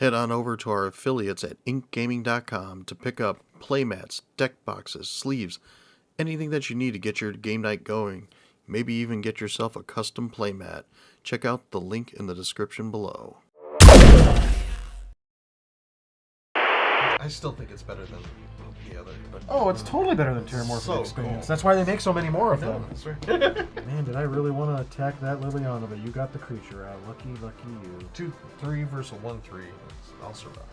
Head on over to our affiliates at inkgaming.com to pick up playmats, deck boxes, sleeves, anything that you need to get your game night going. Maybe even get yourself a custom playmat. Check out the link in the description below. I still think it's better than the other. But, oh, it's totally better than Terramorphic Experience. Cool. That's why they make so many more of them. That's right. Man, did I really want to attack that Liliana, but you got the creature out. Lucky, lucky you. 2-3 versus 1-3. I'll survive.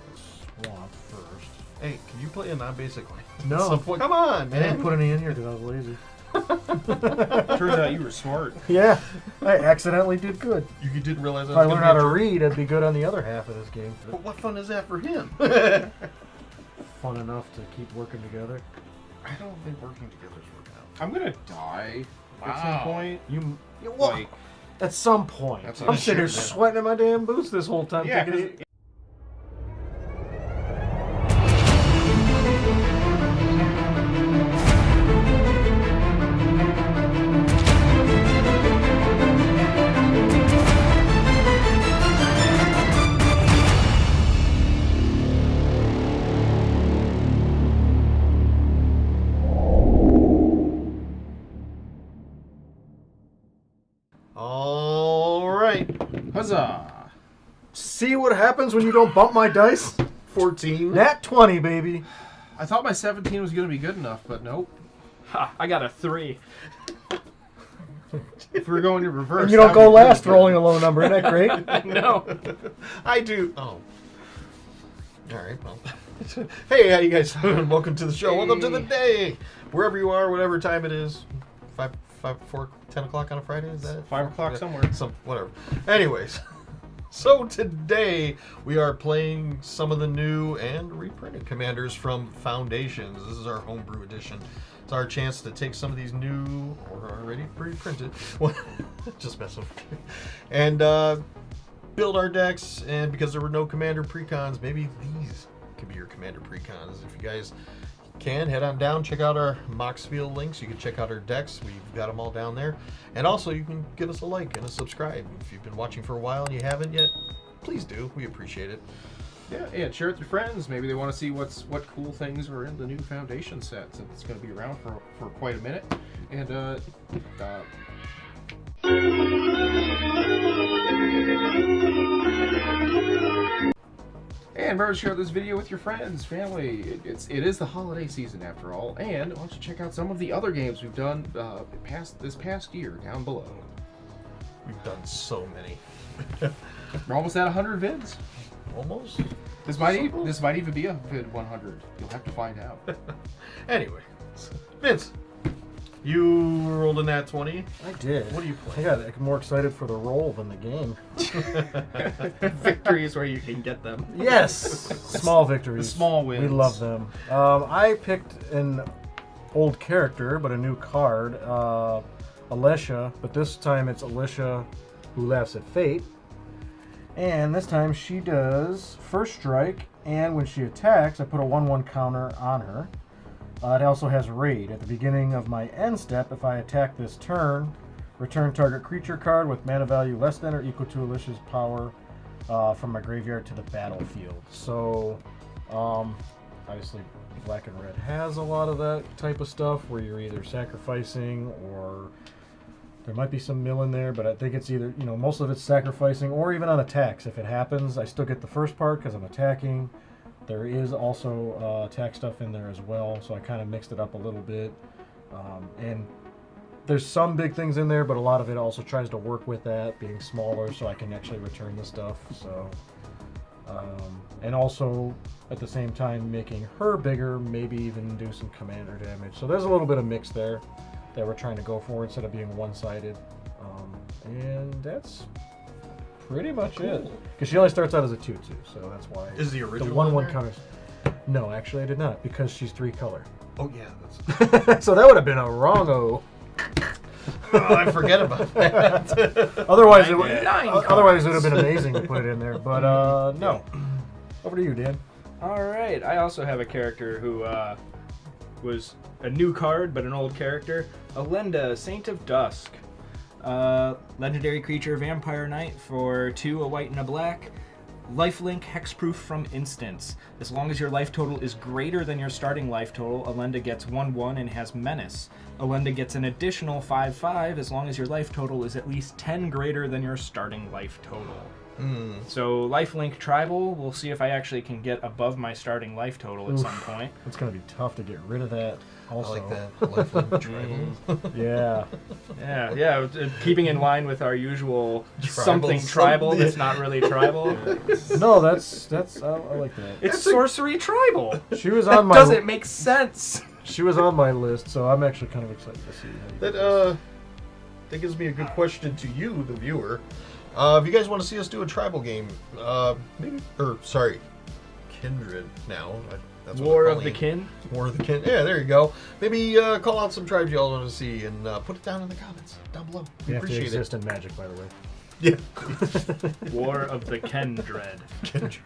Swamp first. Hey, can you play a non-basic line? No. Come on, man. I didn't put any in here because I was lazy. Turns out you were smart. Yeah, I accidentally did good. You didn't realize if I learned how to read, I'd be good on the other half of this game. But what fun is that for him? Fun enough to keep working together. I don't think working together is working out. I'm gonna die at some point. You what? Like, at some point. I'm sitting here sweating in my damn boots this whole time. Yeah, thinking huzzah! See what happens when you don't bump my dice? 14. Nat 20, baby. I thought my 17 was gonna be good enough, but nope. Ha! I got a 3. If we're going in reverse, And you don't go last rolling a low number. Isn't that great? No. I do. Oh. All right. Well. Hey, how you guys doing? Welcome to the show. Hey. Welcome to the day. Wherever you are, whatever time it is. 10 o'clock on a Friday? Is that 5 o'clock somewhere? Whatever. Anyways. So today we are playing some of the new and reprinted commanders from Foundations. This is our Home Brew edition. It's our chance to take some of these new or already pre-printed, just messing with you, and build our decks. And because there were no commander precons, maybe these could be your commander precons. If you guys can, head on down, check out our Moxfield links. You can check out our decks. We've got them all down there. And also, you can give us a like and a subscribe. If you've been watching for a while and you haven't yet, please do. We appreciate it. Yeah, and share it with your friends. Maybe they want to see what cool things are in the new Foundation set, since it's going to be around for quite a minute. And and remember to share this video with your friends, family. It is the holiday season after all. And why don't you check out some of the other games we've done this past year down below. We've done so many. We're almost at 100 vids. Almost? This might even be a vid 100. You'll have to find out. Anyway, Vince, you rolled a nat 20. I did. What do you play? I got more excited for the roll than the game. Victory is where you can get them. Yes! Small victories. The small wins. We love them. I picked an old character, but a new card. Alesha, but this time it's Alesha who laughs at fate. And this time she does first strike, and when she attacks, I put a 1/1 counter on her. It also has raid. At the beginning of my end step, if I attack this turn, return target creature card with mana value less than or equal to Alesha's power from my graveyard to the battlefield. So, obviously, Black and Red has a lot of that type of stuff where you're either sacrificing or there might be some mill in there, but I think it's either, most of it's sacrificing or even on attacks. If it happens, I still get the first part because I'm attacking. There is also attack stuff in there as well, so I kind of mixed it up a little bit. And there's some big things in there, but a lot of it also tries to work with that, being smaller, so I can actually return the stuff. So, and also, at the same time, making her bigger, maybe even do some commander damage. So there's a little bit of mix there that we're trying to go for instead of being one-sided. And that's pretty much it. Because she only starts out as a 2/2, so that's why. Is the original the 1/1 counters? No, actually I did not, because she's 3 color. Oh yeah, that's. So that would have been a wrong-o. Oh, I forget about that. Otherwise, it would have been amazing to put it in there. But no. Over to you, Dan. All right. I also have a character who was a new card, but an old character. Elenda, Saint of Dusk. Legendary creature, Vampire Knight for 2, a white and a black. Lifelink hexproof from instants. As long as your life total is greater than your starting life total, Elenda gets 1/1 and has menace. Elenda gets an additional 5/5 as long as your life total is at least 10 greater than your starting life total. So lifelink tribal, we'll see if I actually can get above my starting life total at some point. It's going to be tough to get rid of that also. I like that. Lifelink tribal. Yeah. Yeah, keeping in line with our usual Tribal something tribal something. that's not really tribal. No, that's I like that. It's sorcery tribal. She was on my Doesn't make sense. She was on my list, so I'm actually kind of excited to see how you do That gives me a good question to you, the viewer. If you guys want to see us do a tribal game, Kindred now. That's what War they're of the calling it. Kin. War of the Kin. Yeah, there you go. Maybe call out some tribes y'all want to see and put it down in the comments down below. We You have to appreciate exist in Magic, by the way. it. Yeah. War of the Kindred. Kindred.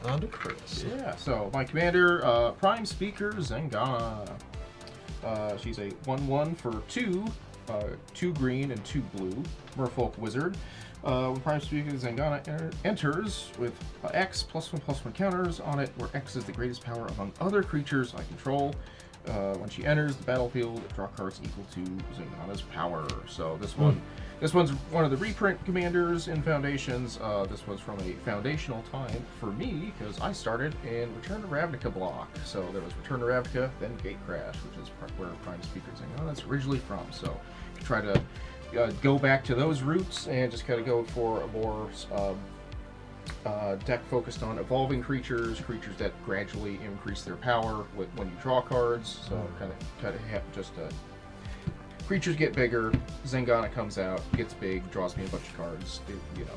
On to Chris. Yeah, so my commander, Prime Speaker Zegana. She's a 1/1 for 2, 2 green and 2 blue, Merfolk Wizard. When Prime Speaker Zegana enters with X +1/+1 counters on it, where X is the greatest power among other creatures I control. When she enters the battlefield, draw cards equal to Zegana's power. So this one's one of the reprint commanders in Foundations. This was from a foundational time for me because I started in Return to Ravnica block. So there was Return to Ravnica, then Gatecrash, which is where Prime Speaker Zegana's originally from. So you try to go back to those roots and just kind of go for a more deck focused on evolving creatures that gradually increase their power when you draw cards. So kind of have just creatures get bigger. Zegana comes out, gets big, draws me a bunch of cards.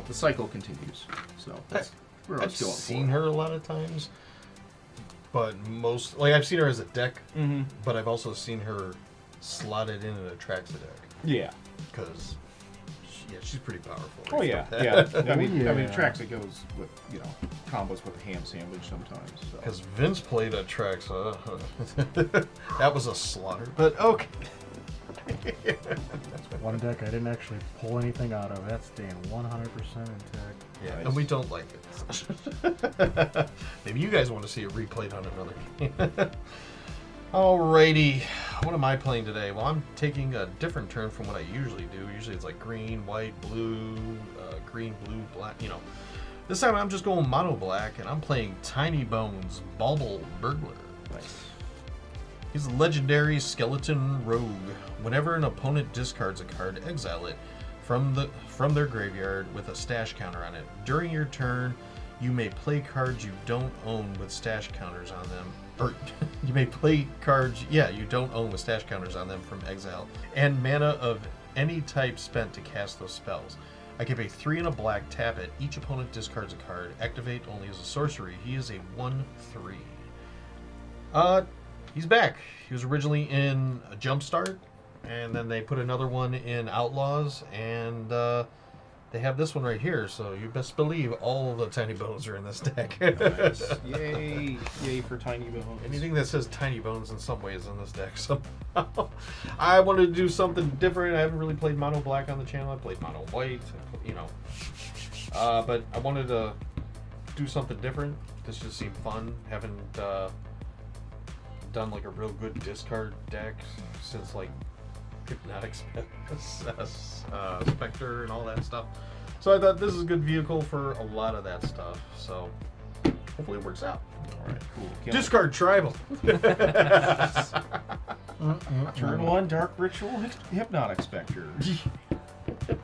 The cycle continues. So that's where I I've was going seen for. her a lot of times, but I've seen her as a deck, but I've also seen her slotted in an Atraxa deck Yeah. because she's pretty powerful. Oh yeah. That. Yeah. I mean, yeah. Atraxa goes with combos with a ham sandwich sometimes. So. Because Vince played Atraxa. That was a slaughter, but okay. One deck I didn't actually pull anything out of. That's staying 100% intact. Yeah, Nice. and we don't like it. Maybe you guys want to see it replayed on another game. Alrighty, what am I playing today? Well, I'm taking a different turn from what I usually do. Usually it's like green, white, blue, green, blue, black, This time I'm just going mono black, and I'm playing Tinybones, Bauble Burglar. Nice. He's a legendary skeleton rogue. Whenever an opponent discards a card, exile it from their graveyard with a stash counter on it. During your turn, you may play cards you don't own with stash counters on them. Or you may play cards, you don't own with stash counters on them from exile. And mana of any type spent to cast those spells. I can pay 3 and a black, tap it. Each opponent discards a card. Activate only as a sorcery. He is a 1/3. He's back. He was originally in a Jumpstart, and then they put another one in Outlaws, and they have this one right here, so you best believe all of the Tinybones are in this deck. Nice. Yay for Tinybones. Anything that says Tinybones in some way is in this deck somehow. I wanted to do something different. I haven't really played mono black on the channel. I played mono white, but I wanted to do something different. This just seemed fun. Haven't done like a real good discard deck since like Hypnotic Spectre and all that stuff. So I thought this is a good vehicle for a lot of that stuff. So hopefully it works out. All right, cool. Discard Tribal. Turn 1, Dark Ritual, Hypnotic Spectre.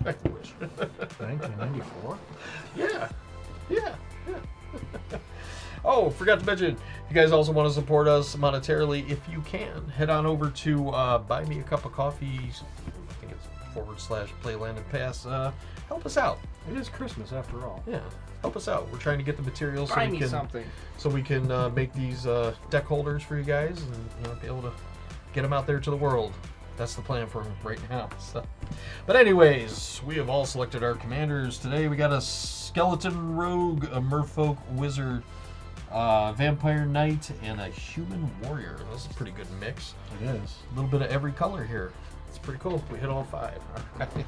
I wish. 1994? Yeah. Oh, forgot to mention, if you guys also want to support us monetarily, if you can, head on over to Buy Me a Cup of Coffee. I think it's /Playland and Pass. Help us out. It is Christmas after all. Yeah, help us out. We're trying to get the materials Buy me something. so we can make these deck holders for you guys and be able to get them out there to the world. That's the plan for right now. So. But anyways, we have all selected our commanders. Today we got a Skeleton Rogue, a Merfolk Wizard, Vampire Knight, and a Human Warrior. This is a pretty good mix. It is. A little bit of every color here. It's pretty cool. We hit all 5. All right.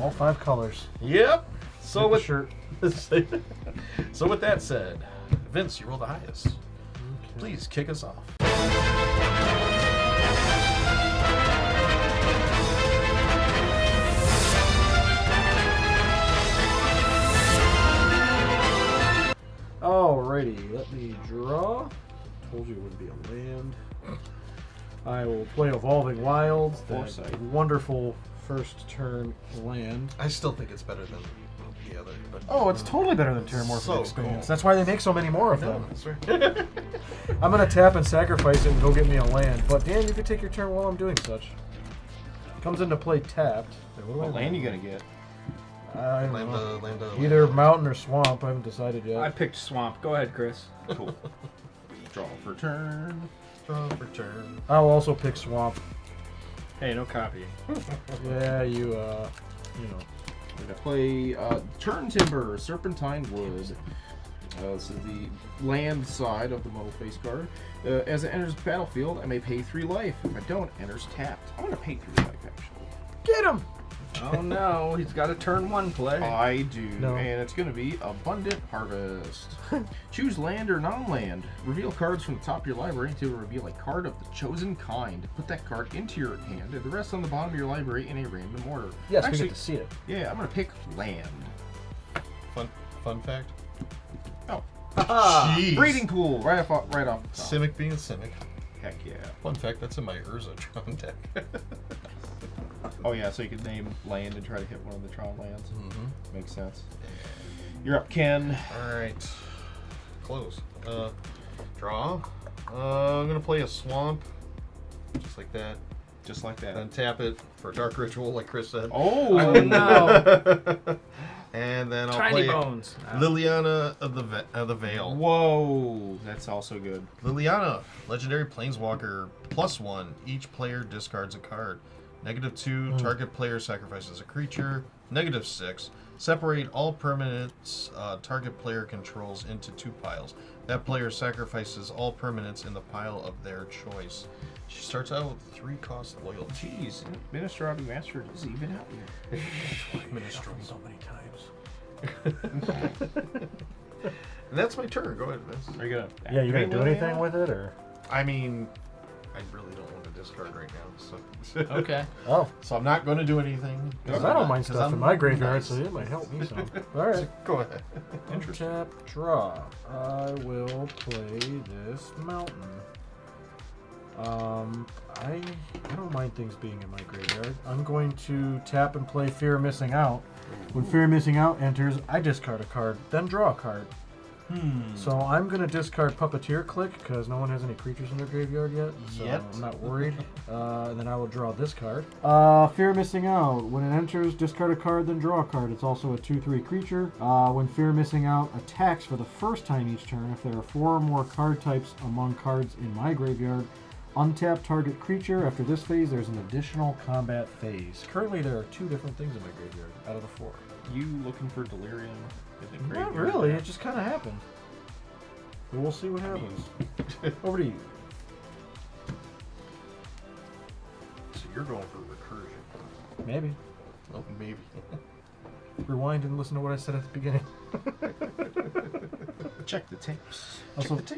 All 5 colors. Yep. So Like the with shirt. so with that said, Vince, you roll the highest. Please kick us off. Alrighty, let me draw. Told you it would be a land. I will play Evolving Wilds, that Foresight. wonderful first turn land. I still think it's better than the other. But Oh, it's totally better than Terramorphic So Expanse. cool. That's why they make so many more of no, them. that's right. I'm gonna tap and sacrifice it and go get me a land. But Dan, you can take your turn while I'm doing such. Comes into play tapped. What land you gonna get? I don't know. Landa, Either mountain or swamp. I haven't decided yet. I picked swamp. Go ahead, Chris. Cool. Draw for turn. Draw for turn. I'll also pick swamp. Hey, no copy. Yeah, you know. We're gonna play Turn Timber, Serpentine Wood. This is the land side of the model face card. As it enters the battlefield, I may pay 3 life. If I don't, it enters tapped. I'm gonna pay 3 life actually. Get him! Oh no, he's got a turn 1 play. I do, No. and it's gonna be Abundant Harvest. Choose land or non-land. Reveal cards from the top of your library to reveal a card of the chosen kind. Put that card into your hand, and the rest on the bottom of your library in a random order. Yes, we actually, get to see it. yeah, I'm gonna pick land. Fun fact. Oh, Jeez. breeding pool right off the top. Simic being Simic. Heck yeah. Fun fact, that's in my Urza Tron deck. Oh yeah, so you could name land and try to hit one of the Tron lands. Mm-hmm. Makes sense. You're up, Ken. Alright. Close. Draw. I'm gonna play a swamp. Just like that. Just like that. Then tap it for Dark Ritual, like Chris said. Oh, no. And then I'll play Tinybones. Liliana of the Veil. Whoa, that's also good. Liliana, legendary planeswalker, +1. Each player discards a card. -2, target player sacrifices a creature. -6, separate all permanents target player controls into 2 piles. That player sacrifices all permanents in the pile of their choice. She starts out with 3 cost loyalty. Jeez, Minister Master is even out here. Minstrel. So many times. And that's my turn. Go ahead, Vince. Are you gonna? Yeah, you gonna activate do Liliana? anything with it, or? I mean, I really don't want to discard right now, so Okay. Oh, so I'm not going to do anything. 'cause I don't mind 'Cause stuff in I'm my graveyard, nice. so it might help me some. All right. Go ahead. Tap, draw. I will play this mountain. I don't mind things being in my graveyard. I'm going to tap and play Fear of Missing Out. When Fear of Missing Out enters, I discard a card, then draw a card. So I'm going to discard Puppeteer Click because no one has any creatures in their graveyard yet. So Yet. I'm not worried. And then I will draw this card. Fear of Missing Out. When it enters, discard a card, then draw a card. It's also a 2/3 creature. When Fear of Missing Out attacks for the first time each turn, if there are 4 or more card types among cards in my graveyard, untap target creature. After this phase, there's an additional combat phase. Currently, there are 2 different things in my graveyard out of the 4. You looking for delirium? In the Not graveyard? really. It just kind of happened. But we'll see what happens. Over to you. So you're going for recursion. Maybe. Oh, maybe. Rewind and listen to what I said at the beginning. Check the tapes.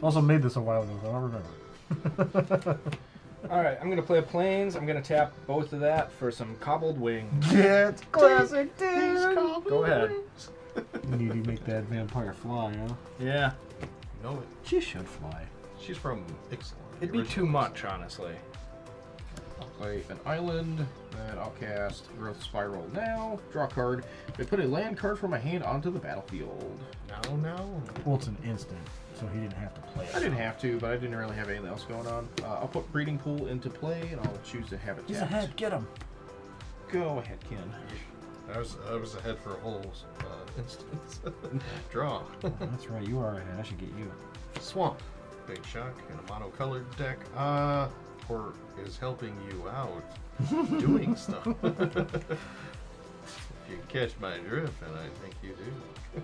Also made this a while ago, so I don't remember. All right, I'm gonna play a plains. I'm gonna tap both of that for some cobbled wings. Get Classic Go ahead. You need to make that vampire fly, huh? Yeah. You know it. She should fly. She's from Ixalan. It'd be too much, honestly. I'll play an island, then I'll cast Growth Spiral now. Draw a card. I put a land card from my hand onto the battlefield. No. Well, it's an instant, so he didn't have to play it. I didn't have to, but I didn't really have anything else going on. I'll put Breeding Pool into play, and I'll choose to have it He's tapped. ahead. Get him. Go ahead, Ken. I was ahead for a whole instance. Draw. That's right. You are ahead. I should get you. Swamp. Big shock in a monocolored deck. Or is helping you out doing stuff. If you catch my drift, and I think you do.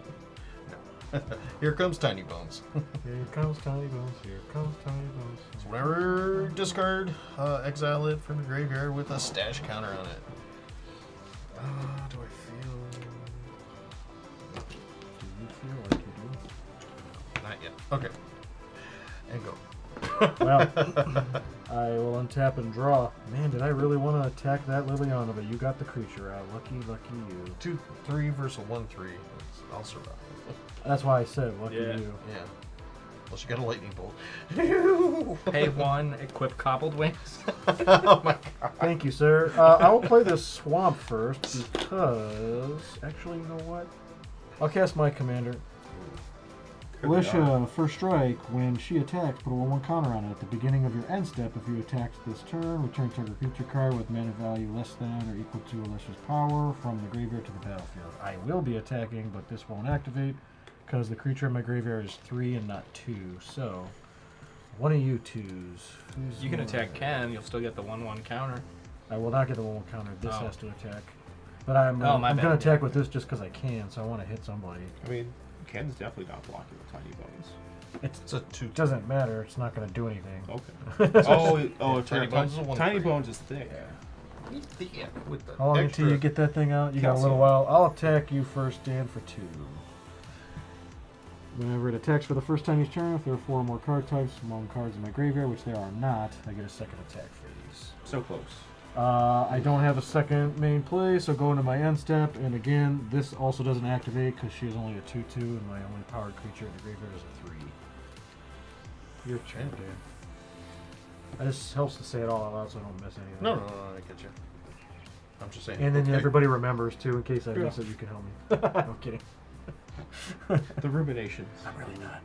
Here comes Tinybones. Here comes Tinybones. Here comes Tinybones. So whenever discard, exile it from the graveyard with a stash counter on it. Do I feel? Do you feel like you do? Not yet. Okay. And go. Well, I will untap and draw. Man, did I really want to attack that Liliana, but you got the creature out. Lucky, lucky you. 2-3 versus 1-3. I'll survive. That's why I said lucky Yeah. you. Yeah. Well, she got a lightning bolt. Pay 1, equip Cobbled Wings. Oh my god. Thank you, sir. I will play this swamp first because... Actually, you know what? I'll cast my commander. Alesha, first strike. When she attacks, put a 1/1 counter on it. At the beginning of your end step, if you attack this turn, return target creature card with mana value less than or equal to Alesha's power from the graveyard to the battlefield. I will be attacking, but this won't activate because the creature in my graveyard is 3 and not 2. So, one of you twos. Who's You can more? attack Ken, you'll still get the 1/1 counter. I will not get the 1/1 counter. This Oh. has to attack. But I'm Oh, my I'm bad, going to attack yeah. with this just because I can, so I want to hit somebody. I mean, Ken's definitely not blocking with Tiny Bones. It's a 2. It doesn't matter. It's not going to do anything. Okay. Tiny Tiny Bones is a 1-3. Tiny Bones is thick. Yeah. With the How long extra... until you get that thing out? You got a little Calcium. while. I'll attack you first, Dan, for 2. Whenever it attacks for the first time each turn, if there are 4 or more card types among cards in my graveyard, which there are not, I get a second attack phase. So close. I don't have a second main play, so go into my end step, and again, this also doesn't activate because she is only a 2/2, and my only powered creature in the graveyard is a 3. Your turn, Dan. It just helps to say it all out loud so I don't miss anything. No, I get you. I'm just saying. And then okay. everybody remembers, too, in case I miss it, you can help me. I'm kidding. The ruminations. I'm really not.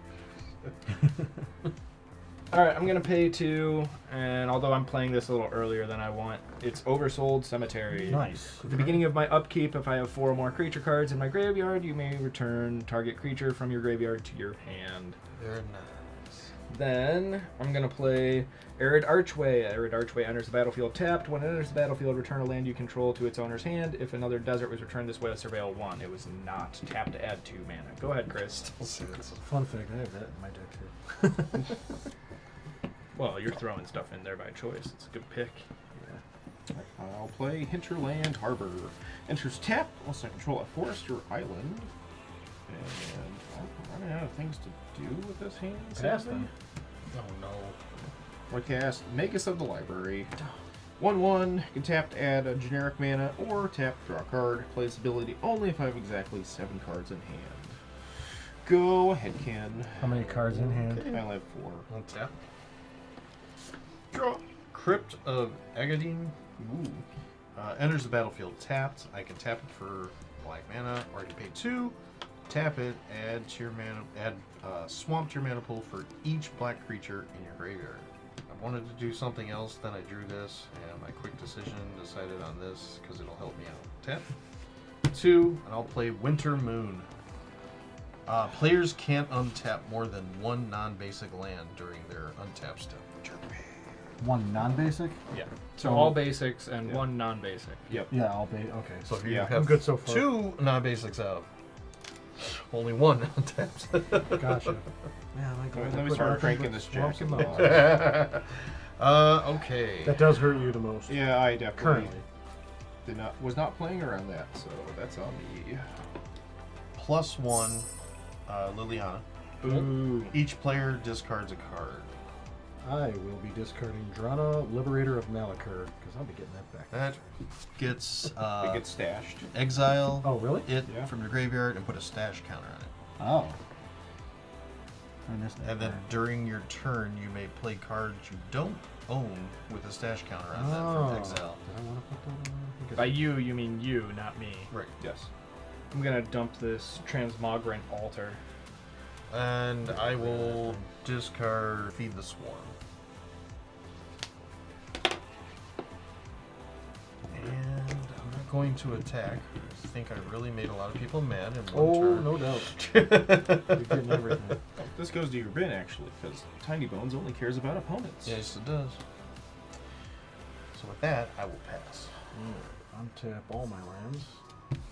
Alright, I'm gonna pay 2, and although I'm playing this a little earlier than I want, it's Oversold Cemetery. Nice. At the beginning of my upkeep, if I have 4 or more creature cards in my graveyard, you may return target creature from your graveyard to your hand. Very nice. Then I'm gonna play Arid Archway. Arid Archway enters the battlefield tapped. When it enters the battlefield, return a land you control to its owner's hand. If another desert was returned this way, surveil 1. It was not tapped to add 2 mana. Go ahead, Chris. We'll see. That's Fun fact, I have that in my deck, too. Well, you're throwing stuff in there by choice. It's a good pick. I'll play Hinterland Harbor. Enters tapped unless I control a forest or island. And I'm running out of things to do with this hand. Pass sadly. them. Oh no. I cast Magus of the Library. 1/1, you can tap to add a generic mana, or tap to draw a card. Play this ability only if I have exactly 7 cards in hand. Go ahead, Ken. How many cards in hand? I only have 4. One tap. Draw. Crypt of Agadine. Ooh. Enters the battlefield tapped. I can tap it for black mana, or I can pay 2. Tap it. Add to your mana. Add swamp to your mana pool for each black creature in your graveyard. I wanted to do something else, then I drew this, and my quick decision decided on this because it'll help me out. Tap. 2, and I'll play Winter Moon. Players can't untap more than 1 non-basic land during their untap step. One non-basic? Yeah. So all basics and Yeah. 1 non-basic. Yep. Yeah, I'll be. Okay. So if you Yeah, have I'm good so far. 2 non-basics out, only 1 untaps. Gotcha. Man, I Let me start cranking this jack. Swamp them out. Okay. That does hurt you the most. Yeah, I definitely Currently. was not playing around that, so that's on me. +1, Liliana. Ooh. Each player discards a card. I will be discarding Drana, Liberator of Malakir, because I'll be getting that back. That gets It gets stashed. exile Oh, really? it Yeah. from your graveyard and put a stash counter on it. Oh. I missed that. And then card. during your turn, you may play cards you don't own with a stash counter on them Oh. from exile. Did I want to put that on? I think I By did. you mean you, not me. Right. Yes. I'm gonna dump this Transmogrant Altar. And I will discard Feed the Swarm. And I'm not going to attack. I think I really made a lot of people mad in one Oh, turn. no doubt. You're getting everything. This goes to your bin, actually, because Tiny Bones only cares about opponents. Yes, it does. So with that, I will pass. Untap all my lands.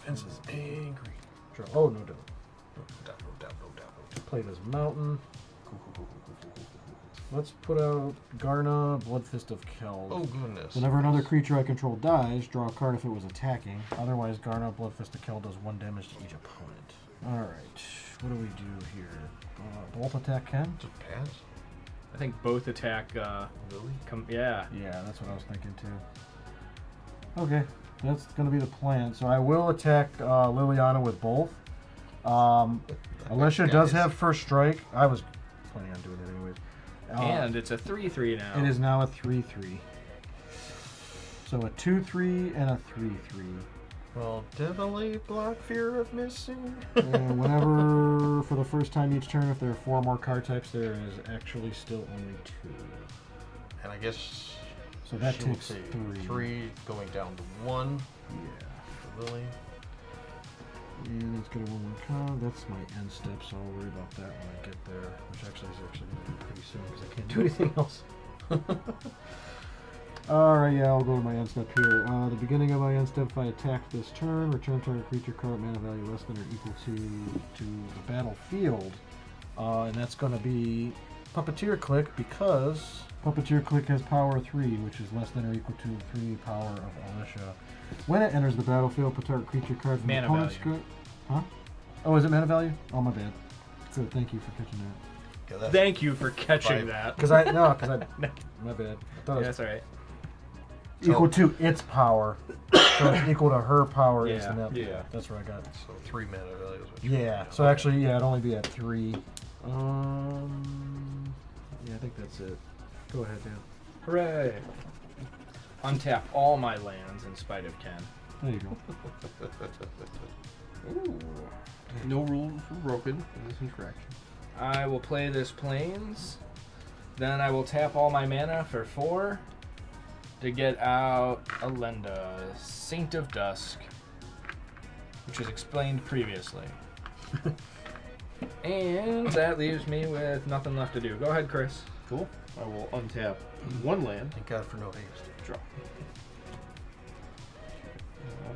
Fence is angry. Draw. Oh, no doubt. No doubt, no doubt, no doubt. play this mountain. Let's put out Garna, Bloodfist of Keld. Oh, goodness. Whenever another creature I control dies, draw a card if it was attacking. Otherwise, Garna, Bloodfist of Keld does 1 damage to each opponent. Alright, what do we do here? Bolt attack Ken? Just pass? I think both attack. Really? Yeah. Yeah, that's what I was thinking too. Okay, that's going to be the plan. So I will attack Liliana with both. Alesha does have first strike. I was planning on doing it anyways. And it's a 3/3 now. It is now a 3/3. So a 2/3 and a 3/3. Well, definitely block fear of missing. And whenever, for the first time each turn, if there are 4 more card types, there is actually still only 2. And I guess So that she will takes take 3. 3 going down to 1 Yeah. for Lily. And it's gonna 1 more card. That's my end step, so I'll worry about that when I get there. Which actually is gonna be pretty soon because I can't do anything else. Alright, yeah, I'll go to my end step here. The beginning of my end step, if I attack this turn, return target creature card mana value less than or equal to the battlefield. And that's going to be Puppeteer Click because Puppeteer Click has power 3, which is less than or equal to 3 power of Alesha. When it enters the battlefield, put target creature card from Mana the opponent's value. Huh? Oh, is it mana value? Oh, my bad. Good, thank you for catching that. Okay, that's Thank you for catching 5. that. Because my bad. I thought it Yeah, was that's all right. equal to its power. So it's equal to her power is Yeah, the net. yeah. That's where I got. So 3 mana values. Yeah. So actually, yeah, it'd only be at 3. Yeah, I think that's it. Go ahead, Dan. Hooray! Untap all my lands in spite of Ken. There you go. Ooh. No rules were broken in this interaction. I will play this Plains. Then I will tap all my mana for 4 to get out Elenda, Saint of Dusk, which was explained previously. And that leaves me with nothing left to do. Go ahead, Chris. Cool. I will untap 1 land. Thank God for no haste. Draw.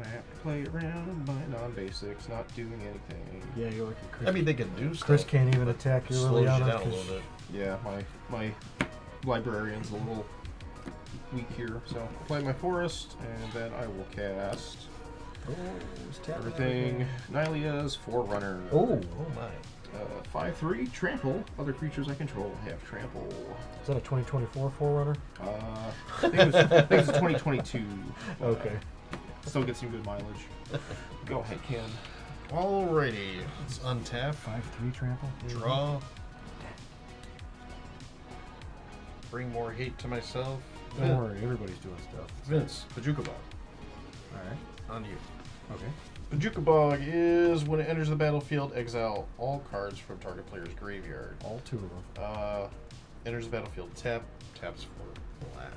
I have to play around my non-basics, not doing anything. Yeah, you're like Chris. I mean, they can do stuff. Chris can't even attack your Slows you Liliana. down a little bit. Yeah, my librarian's a little weak here, so I'll play my forest, and then I will cast everything. Nylia's Forerunner. Oh, Oh my. 5/3 trample. Other creatures I control have trample. is that a 2024 Forerunner? I think it was 2022. Okay. Still get some good mileage. Go ahead, Ken. Alrighty. Let's untap. 5/3 trample. Draw. Bring more hate to myself. Don't worry, everybody's doing stuff. Vince, Bajuka Bog. Alright. On you. Okay. Bajuka Bog is when it enters the battlefield, exile all cards from target player's graveyard. All 2 of them. Enters the battlefield, taps for black.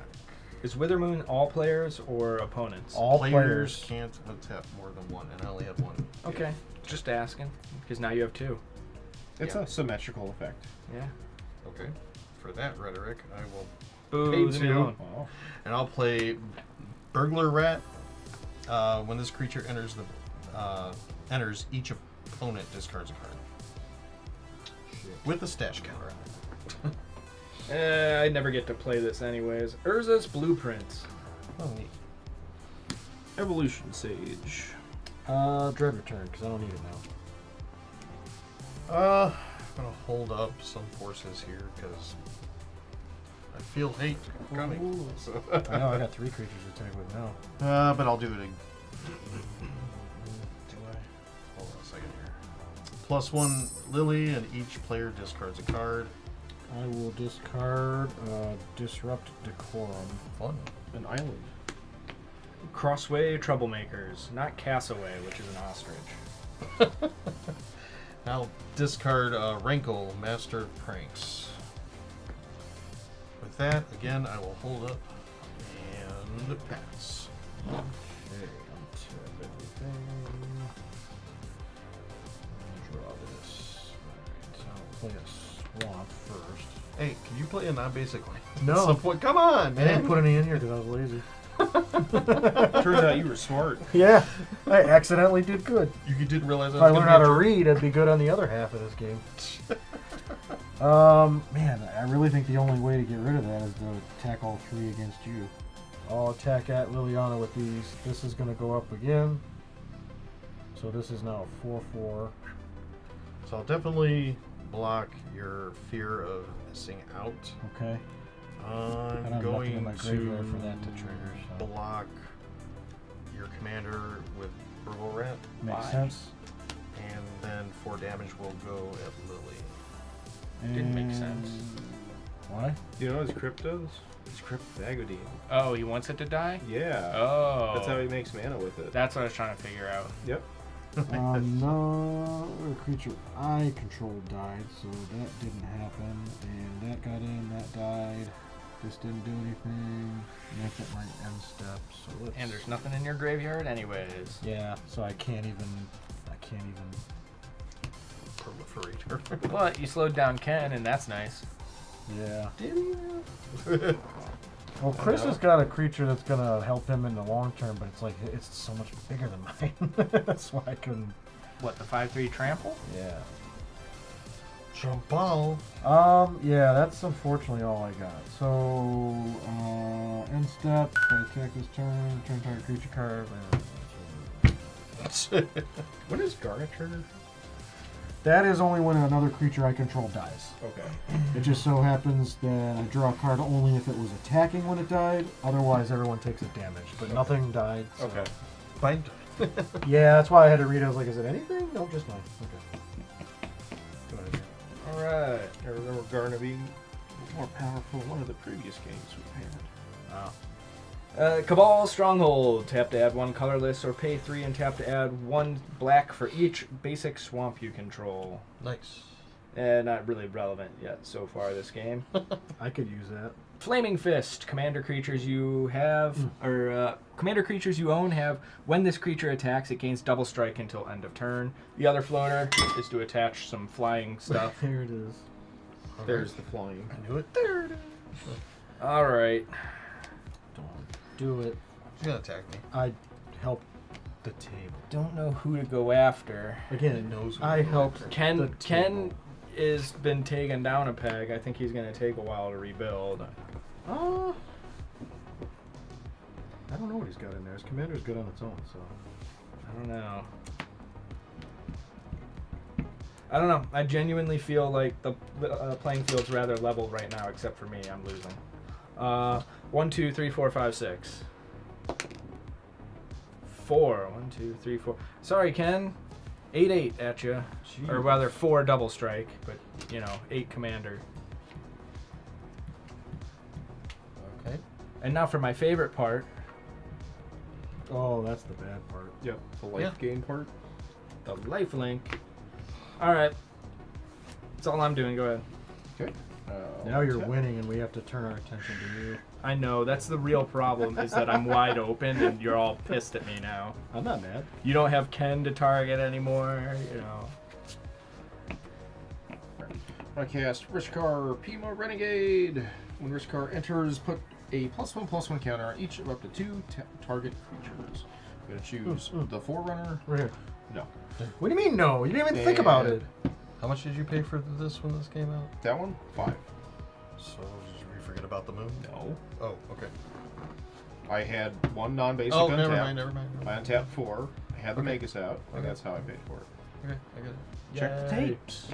Is Withermoon all players or opponents? All Players players. can't untap more than 1, and I only had 1. Okay, just asking, because now you have 2. It's Yeah. a symmetrical effect. Yeah. Okay. For that rhetoric, I will Boo, pay leave me 2, alone. Oh. and I'll play Burglar Rat. When this creature enters each opponent discards a card. With a stash counter on it. I never get to play this anyways. Urza's Blueprints. Oh, neat. Evolution Sage. Dread Return, because I don't need it now. I'm gonna hold up some forces here because I feel hate coming. So. I know, I got 3 creatures to attack with now. But I'll do it again. Do I? Hold on a second here. +1 Lily, and each player discards a card. I will discard Disrupt Decorum. Fun. An island. Crossway Troublemakers, not Castaway, which is an ostrich. I'll discard Rankle, Master of Pranks. With that, again, I will hold up and pass. Okay, untap everything. Draw this. Alright, I'll play a swamp first. Hey, can you play a non-basic land? No. At some point? Come on, I man. didn't put any in here because I was lazy. Turns out you were smart. Yeah, I accidentally did good. You didn't realize If I I was learned how to read, I'd be good on the other half of this game. Man, I really think the only way to get rid of that is to attack all three against you. I'll attack at Liliana with these. This is going to go up again. So this is now a 4/4. So I'll definitely block your fear of missing out. Okay. I'm have nothing going in my graveyard for that to trigger, so. block your commander with Verbal Rat. Makes sense. And then 4 damage will go at Lily. Didn't make sense. Why? You know what his crypt does? It's crypt Vagodine. Oh, he wants it to die? Yeah. Oh. That's how he makes mana with it. That's what I was trying to figure out. Yep. No creature I controlled died, so that didn't happen. And that got in, that died. This didn't do anything. And that's at my end step. So let's. And there's nothing in your graveyard anyways. Yeah, so I can't even. Proliferator. But you slowed down Ken, and that's nice. Yeah. Did he? Well, Chris has got a creature that's gonna help him in the long term, but it's like it's so much bigger than mine. That's why I couldn't. What, the 5/3 trample? Yeah. Jump ball. Yeah, that's unfortunately all I got. So, end step, I attack this turn target creature card. When is Garnet trigger? That is only when another creature I control dies. Okay. It just so happens that I draw a card only if it was attacking when it died. Otherwise, everyone takes a damage, but nothing died. So. Okay. Bind. Yeah, that's why I had to read it. I was like, is it anything? No, just mine. Okay. Go ahead. Alright. I remember Garnet being more powerful in one of the previous games we've had. Wow. Cabal Stronghold. Tap to add 1 colorless or pay 3 and tap to add 1 black for each basic swamp you control. Nice. Not really relevant yet so far this game. I could use that. Flaming Fist. Commander creatures you have, commander creatures you own have, when this creature attacks, it gains double strike until end of turn. The other floater is to attach some flying stuff. There it is. There's the flying. I knew it. There it is. Alright. Don't do it. She's gonna attack me. I helped the table. Don't know who to go after. Again, It knows. I helped the Ken table. has been taken down a peg. I think he's going to take a while to rebuild. I don't know what he's got in there. His commander's good on its own, so. I don't know. I genuinely feel like the playing field's rather level right now, except for me. I'm losing. 1, 2, 3, 4, 5, 6. 4. 1, 2, 3, 4. Sorry, Ken. 8/8 at you. Jeez. Or rather, 4 double strike, but 8 commander. Okay. And now for my favorite part. Oh, that's the bad part. Yep. The life gain part. The life link. Alright. That's all I'm doing. Go ahead. Okay. Now you're winning, and we have to turn our attention to you. I know. That's the real problem, is that I'm wide open and you're all pissed at me now. I'm not mad. You don't have Ken to target anymore, I cast Rishkar Pima Renegade. When Rishkar enters, put a +1/+1 counter on each of up to 2 target creatures. I'm going to choose the Forerunner. Right here. No. What do you mean no? You didn't even think about it. How much did you pay for this when this came out? That one? 5. So did we forget about the moon? No. Oh, okay. I had 1 non-basic Oh, untapped. never mind. I untapped 4. I had the Okay. Magus out, and Okay. that's how I paid for it. Okay, I get it. Check the Yay. tapes.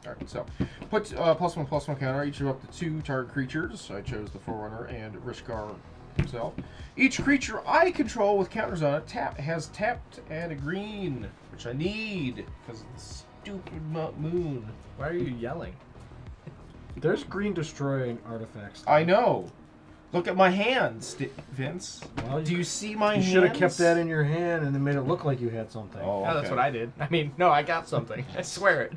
Alright, so put +1/+1 counter each of up to 2 target creatures. I chose the Forerunner and Rishkar himself. Each creature I control with counters on it has tapped to add a green, which I need because of the stupid moon. Why are you yelling? There's green destroying artifacts. I know. Look at my hands, Vince. Well, Do you see my You hands? should have kept that in your hand and then made it look like you had something. Oh, Yeah, that's okay. what I did. I mean, no, I got something. I swear it.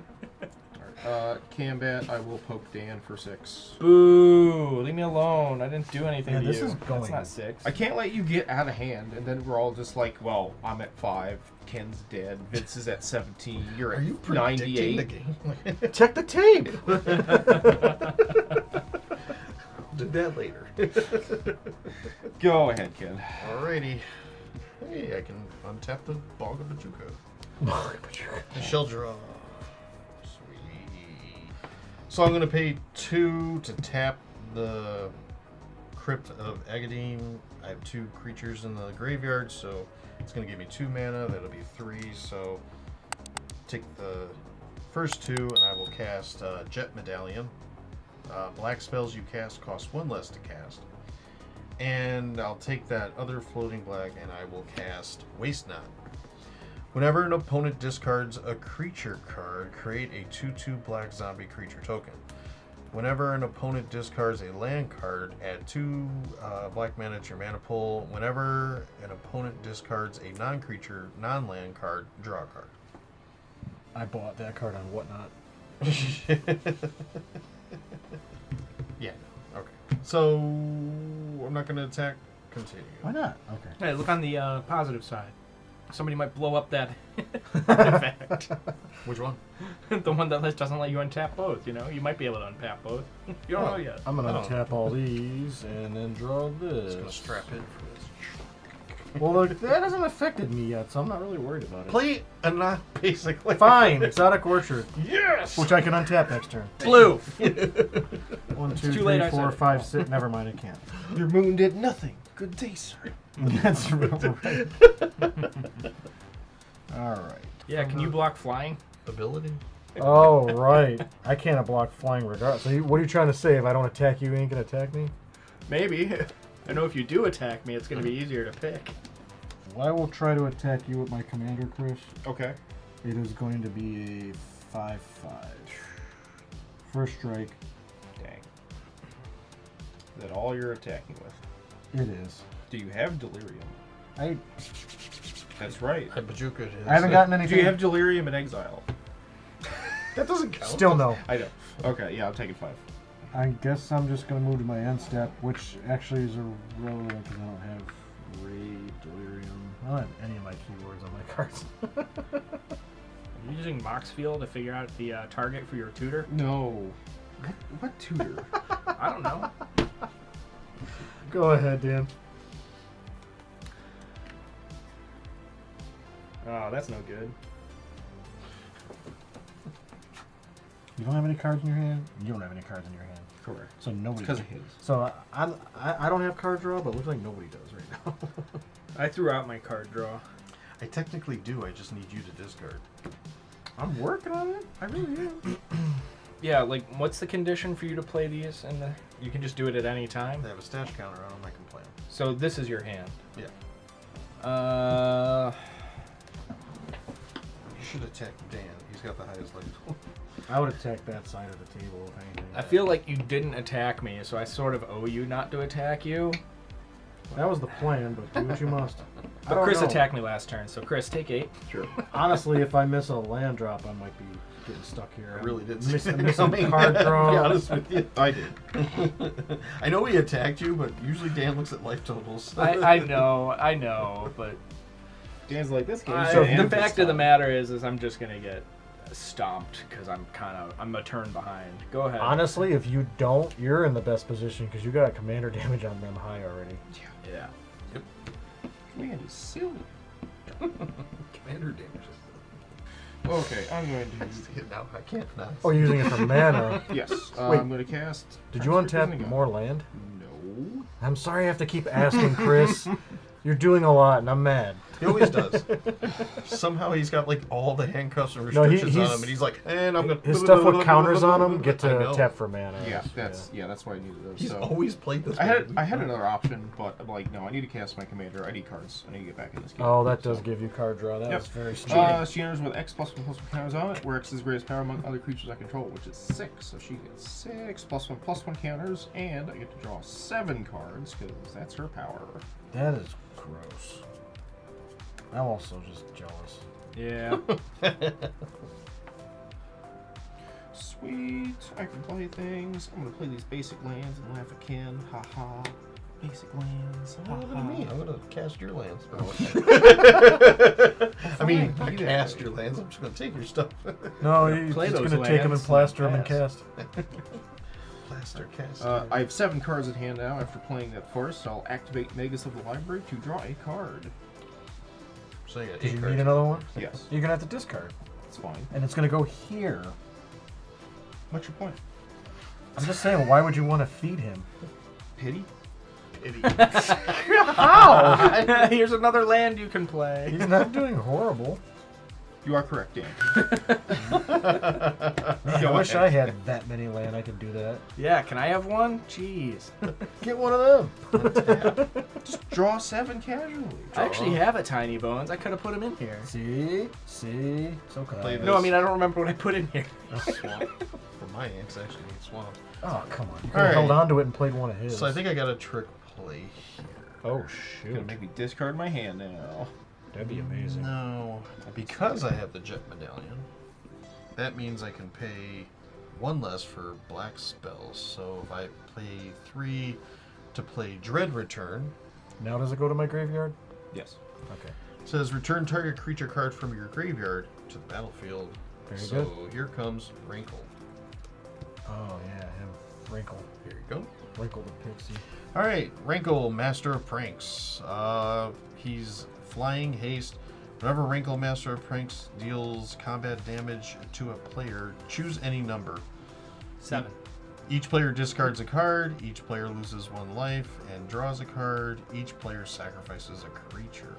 Cambat, I will poke Dan for 6. Boo! Leave me alone. I didn't do anything Yeah, to this you. is going- That's not 6. I can't let you get out of hand, and then we're all just like, well, I'm at 5, Ken's dead, Vince is at 17, you're Are at you predicting 98. the game? Check the tape! do that later. Go ahead, kid. Alrighty. Hey, I can untap the Bog of Bajuka. Shell draw. Sweet. So I'm going to pay 2 to tap the Crypt of Agadine. I have 2 creatures in the graveyard, so it's going to give me 2 mana. That'll be 3, so take the first 2 and I will cast Jet Medallion. Black spells you cast cost 1 less to cast. And I'll take that other floating black and I will cast Waste Not. Whenever an opponent discards a creature card, create a 2/2 black zombie creature token. Whenever an opponent discards a land card, add 2 black mana to your mana pool. Whenever an opponent discards a non-creature, non-land card, draw a card. I bought that card on Whatnot. Yeah. Okay. So I'm not going to attack. Continue. Why not? Okay. Hey, look on the positive side. Somebody might blow up that artifact. Which one? The one that doesn't let you untap both, you know? You might be able to untap both. You don't know yet. I'm going Oh. to tap all these and then draw this. Just going to strap in for this. Well, look, that hasn't affected me yet, so I'm not really worried about it. Play a not basically. Fine, Exotic Orchard, Yes! which I can untap next turn. Blue! 1, 2, too late, 3, I 4, said it. 5, 6. Never mind, I can't. Your moon did nothing. Good day, sir. That's real right. All right. Yeah, can you block flying? Ability? Oh, right. I can't block flying regardless. So what are you trying to say? If I don't attack you, you ain't going to attack me? Maybe. I know if you do attack me, it's going to be easier to pick. Well, I will try to attack you with my commander, Chris. Okay. It is going to be a 5/5. First strike. Dang. Is that all you're attacking with? It is. Do you have delirium? I That's right. I Bajuka it is. haven't gotten Do anything. you have delirium in exile? That doesn't count. Still no. I don't. Okay, yeah, I'm taking 5. I guess I'm just going to move to my end step, which actually is irrelevant because I don't have Raid, Delirium. I don't have any of my keywords on my cards. Are you using Moxfield to figure out the target for your tutor? No. What tutor? I don't know. Go ahead, Dan. Oh, that's no good. You don't have any cards in your hand? You don't have any cards in your hand. Correct. So nobody Because does. of his. So I don't have card draw, but it looks like nobody does right now. I threw out my card draw. I technically do. I just need you to discard. I'm working on it. I really am. Yeah, like, what's the condition for you to play these? And you can just do it at any time? They have a stash counter on them. I can play them. So this is your hand. Yeah. You should attack Dan. He's got the highest life total. I would attack that side of the table if anything. I feel like you didn't attack me, so I sort of owe you not to attack you. That was the plan, but do what you must. I But don't Chris know. attacked me last turn, so Chris, take 8. Sure. Honestly, if I miss a land drop, I might be getting stuck here. I really didn't miss see that missing coming. card To be draw. honest with you. I did. I know he attacked you, but usually Dan looks at life totals. I know, but Dan's like, this game. the fact of the matter is I'm just gonna get stomped because I'm a turn behind. Go ahead. Honestly, if you don't, you're in the best position because you got commander damage on them high already. Yeah. Man is silly. Commander damage. Okay, I'm going to. Now I can't. Now. Oh, you're using it for mana. Yes. Wait. I'm going to cast. Did you untap more land? No. I'm sorry I have to keep asking, Chris. You're doing a lot, and I'm mad. He always does. Somehow he's got like all the handcuffs and No, restrictions on he's- him, and he's like, and I'm gonna. His stuff with counters on them get I to know. tap for mana. Yeah, that's why I needed those. He's so. always played this. I way. had another option, but I'm like, no, I need to cast my commander. I need cards. I need to get back in this game. Oh, that does So- give you card draw. That Yep. was very smart. She enters with X +1/+1 counters on it, where X is the greatest power among other creatures I control, which is 6. So she gets 6 +1/+1 counters, and I get to draw 7 cards because that's her power. That is gross. I'm also just jealous. Yeah. Sweet, I can play things. I'm gonna play these basic lands and laugh at Ken. Ha ha. Basic lands. Ha What ha. about me? I'm gonna cast your lands. I mean, Fine, I you do cast that. your lands. I'm just gonna take your stuff. No, he's Play just those going to take them and lands, plaster them and pass. cast. Plaster cast. I have 7 cards in hand now. After playing that first, I'll activate Magus of the Library to draw a card. So you got Do 8 you cards. need another one? Yes, You're gonna have to discard, it's fine. and it's gonna go here. What's your point? I'm just saying, why would you want to feed him? Pity? How? Here's another land you can play. He's not doing horrible. You are correct, Dan. Man, I wish I had that many land. I could do that. Yeah, can I have one? Jeez. Get one of them. Just draw 7 casually. I actually have a Tinybones. I could have put him in here. See, so could Play I. this. No, I mean I don't remember what I put in here. Swamp. For my ants, I actually need swamp. Oh, come on. You could All have right. held on to it and played one of his. So I think I got a trick play here. Oh Gonna shoot, make me discard my hand now. that'd be amazing. No, because I have the jet medallion, that means I can pay 1 less for black spells. So if I play 3 to play Dread Return, Now does it go to my graveyard? Yes. Okay. it says return target creature card from your graveyard to the battlefield. Very so good. here comes Wrinkle. Oh yeah, him. Wrinkle. Here you go. Wrinkle the pixie. All right, Wrinkle, Master of Pranks. He's flying haste. Whenever Wrinkle, Master of Pranks deals combat damage to a player, choose any number. 7. Each player discards a card. Each player loses 1 life and draws a card. Each player sacrifices a creature.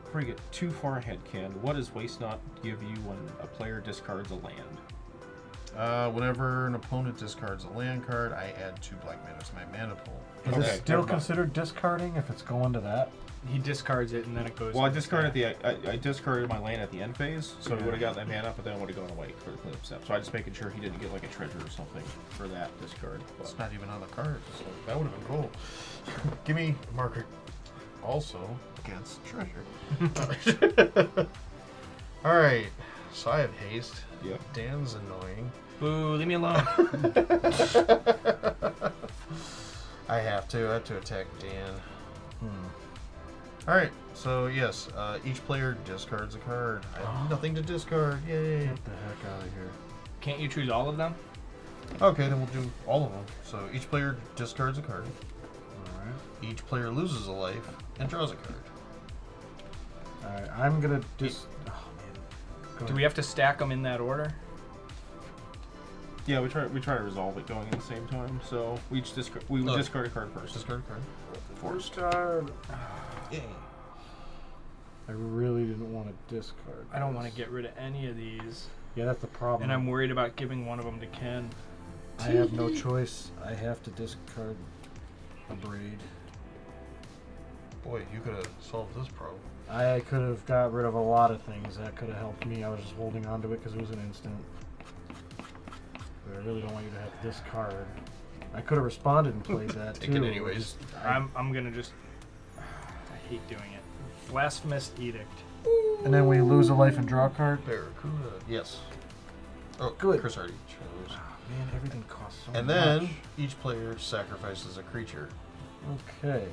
Before you get too far ahead, Ken, what does Waste Not give you when a player discards a land? Whenever an opponent discards a land card, I add 2 black mana to my mana pool. Is Okay, it still never mind. considered discarding if it's going to that? He discards it and then it goes. Well, I to the discarded stack. I discarded my land at the end phase, so he Yeah. would have got that mana, but then it would have gone away for the cleanup step. So I just making sure he didn't get like a treasure or something for that discard. It's not even on the card, so that would have been cool. Give me a marker also against treasure. All right, so I have haste. Yep. Dan's annoying. Boo, leave me alone. I have to attack Dan. All right, so yes, each player discards a card. I have nothing to discard. Yay! Get the heck out of here. Can't you choose all of them? Okay, then we'll do all of them. So each player discards a card. Alright. Each player loses a life and draws a card. Alright, I'm gonna just. Oh man. Go Do we have to stack them in that order? Yeah, we try to resolve it going at the same time. So we each discard Look. discard a card first. Discard a card. First card. Yay! I really didn't want to discard. I don't want to this. get rid of any of these, Yeah, that's the problem. and I'm worried about giving one of them to Ken. I have no choice. I have to discard a braid. Boy, you could have solved this problem. I could have got rid of a lot of things that could have helped me. I was just holding on to it because it was an instant. But I really don't want you to have to discard. I could have responded and played that Take too. it anyways. I'm gonna just. I hate doing it. Blasphemous Edict. And then we lose a life and draw a card. Barracuda. Yes. Oh, Good. Chris already chose. Man, everything costs so much. And then each player sacrifices a creature. Okay.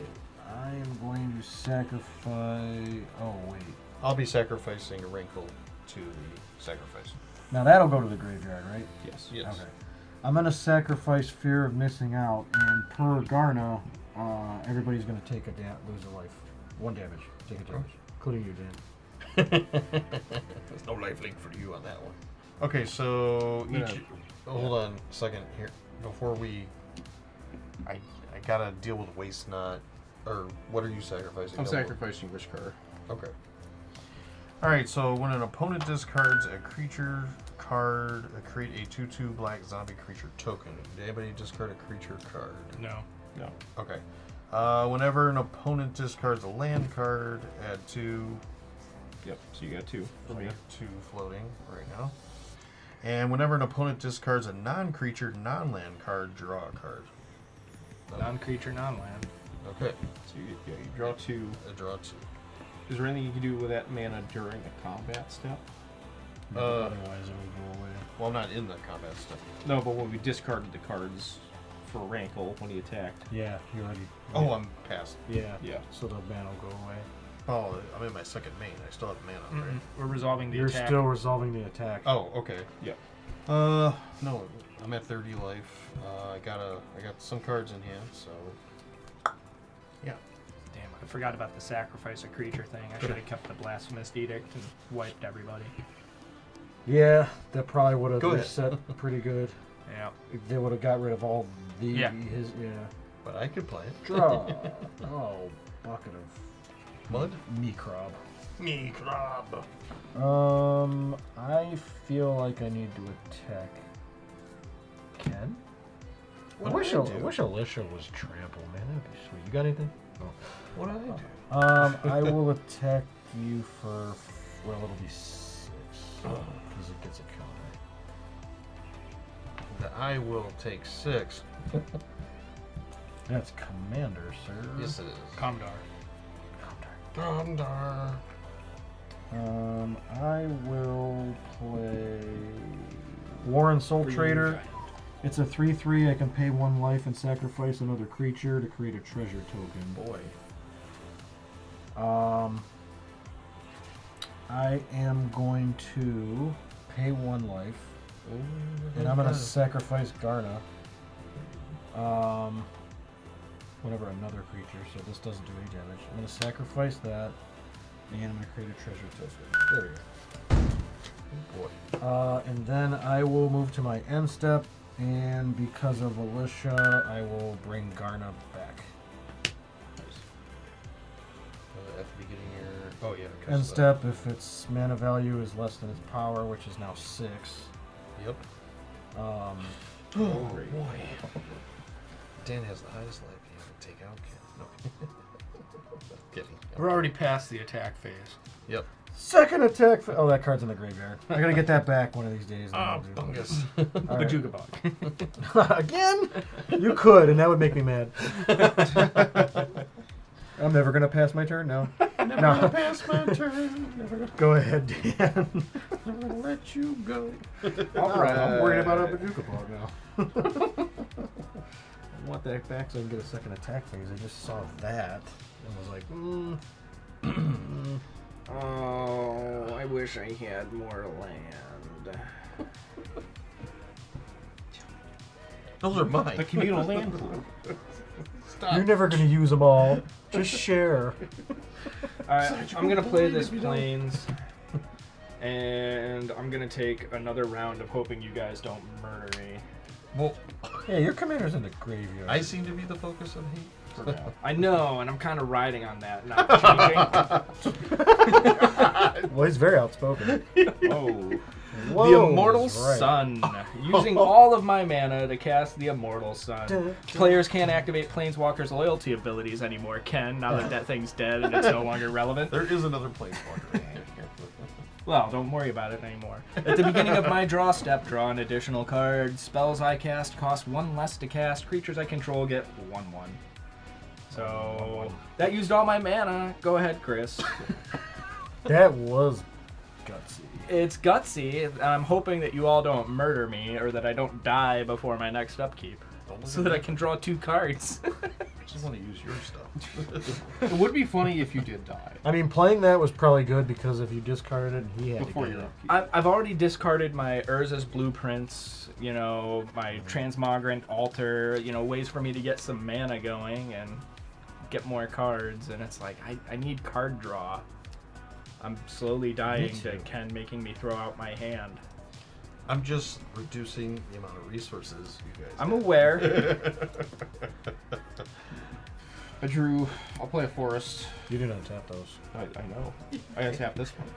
I am going to sacrifice. Oh, wait. I'll be sacrificing a wrinkle to the sacrifice. Now that'll go to the graveyard, right? Yes. Yes. Okay. I'm going to sacrifice Fear of Missing Out, and per Garna, everybody's going to take lose a life. 1 damage. Take a damage. Including you, Dan. There's no life link for you on that one. Okay, so Yeah. each. Hold on a second here. Before we. I gotta deal with Waste Not. Or what are you sacrificing? I'm No, sacrificing which card? Okay. Alright, so when an opponent discards a creature card, create a 2/2 black zombie creature token. Did anybody discard a creature card? No. No. Okay. Whenever an opponent discards a land card, add 2. Yep. So you got 2 for So I me. got 2 floating right now. And whenever an opponent discards a non-creature, non-land card, draw a card. Non-creature, non-land. Okay. So you draw 2. I draw 2. Is there anything you can do with that mana during a combat step? Otherwise, it will go away. Well, I'm not in the combat step. No, but when we discarded the cards for Rankle when he attacked. Yeah, you already. Oh, I'm past. Yeah. Yeah. So the mana will go away. Oh, I'm in my second main. I still have mana, right? We're resolving the You're attack. still resolving the attack. Oh, okay. Yeah. No. I'm at 30 life. I got some cards in hand, so yeah. Damn, I forgot about the sacrifice a creature thing. I should have kept the blasphemous edict and wiped everybody. Yeah, that probably would Go have ahead. set pretty good. Yeah. If they would have got rid of all the Yeah. yeah. But I could play it. Draw. Oh, bucket of Mud? microb. Me club. I feel like I need to attack Ken. I wish Alesha was trample, man. That'd be sweet. You got anything? Oh. What do I do? I will attack you for, well, it'll be 6 because it gets a counter. I will take 6. That's commander, sir. Yes, it is. Comdar. Gondar. I will play Warren Soul Trader. It's a 3/3. I can pay 1 life and sacrifice another creature to create a treasure token. Boy. I am going to pay 1 life, and I'm going to sacrifice Garna. Whenever another creature, so this doesn't do any damage. I'm going to sacrifice that, and I'm going to create a treasure token. There we go. Boy. And then I will move to my end step, and because of Alesha, I will bring Garna back. At the beginning here. Oh, yeah. 'cause End of the- step, if its mana value is less than its power, which is now 6. Yep. Um, Oh, boy. Dan has the highest life. He has to take out Ken. No. Kidding. We're already past the attack phase. Yep. second attack. Oh, that card's in the graveyard. I gotta get that back one of these days. Oh, fungus. All right. Bajuga bug. Again? You could, and that would make me mad. I'm never gonna pass my turn. No. Never No. gonna pass my turn. Never gonna Go ahead, Dan. never gonna let you go. All right. I'm worried about a Bajuga bug now. I want that back so I can get a second attack phase. I just saw that and was like, Oh, I wish I had more land. Those are mine. The communal land pool. Stop. You're never gonna use them all. Just share. Alright, I'm gonna play this Plains, and I'm gonna take another round of hoping you guys don't murder me. Well, Yeah, your commander's in the graveyard. I seem to be the focus of hate. For now. I know, and I'm kind of riding on that, not changing. Well, he's very outspoken. Oh. Whoa, The Immortal that's right. Sun. Using all of my mana to cast the Immortal Sun. Players can't activate Planeswalker's loyalty abilities anymore, Ken, now that that thing's dead and it's no longer relevant. There is another planeswalker. Well, don't worry about it anymore. At the beginning of my draw step, draw an additional card. Spells I cast cost 1 less to cast. Creatures I control get 1/1. So, that used all my mana. Go ahead, Chris. That was gutsy. It's gutsy, and I'm hoping that you all don't murder me or that I don't die before my next upkeep. So that I can draw 2 cards. I just want to use your stuff. It would be funny if you did die. I mean, playing that was probably good because if you discarded it, he had Before to your get upkeep. I've already discarded my Urza's blueprints, you know, my transmogrant altar, you know, ways for me to get some mana going and get more cards, and it's like I need card draw. I'm slowly dying to too. Ken making me throw out my hand. I'm just reducing the amount of resources you guys I'm have. aware. I'll play a forest. You didn't untap those. I know. I gotta tap this one.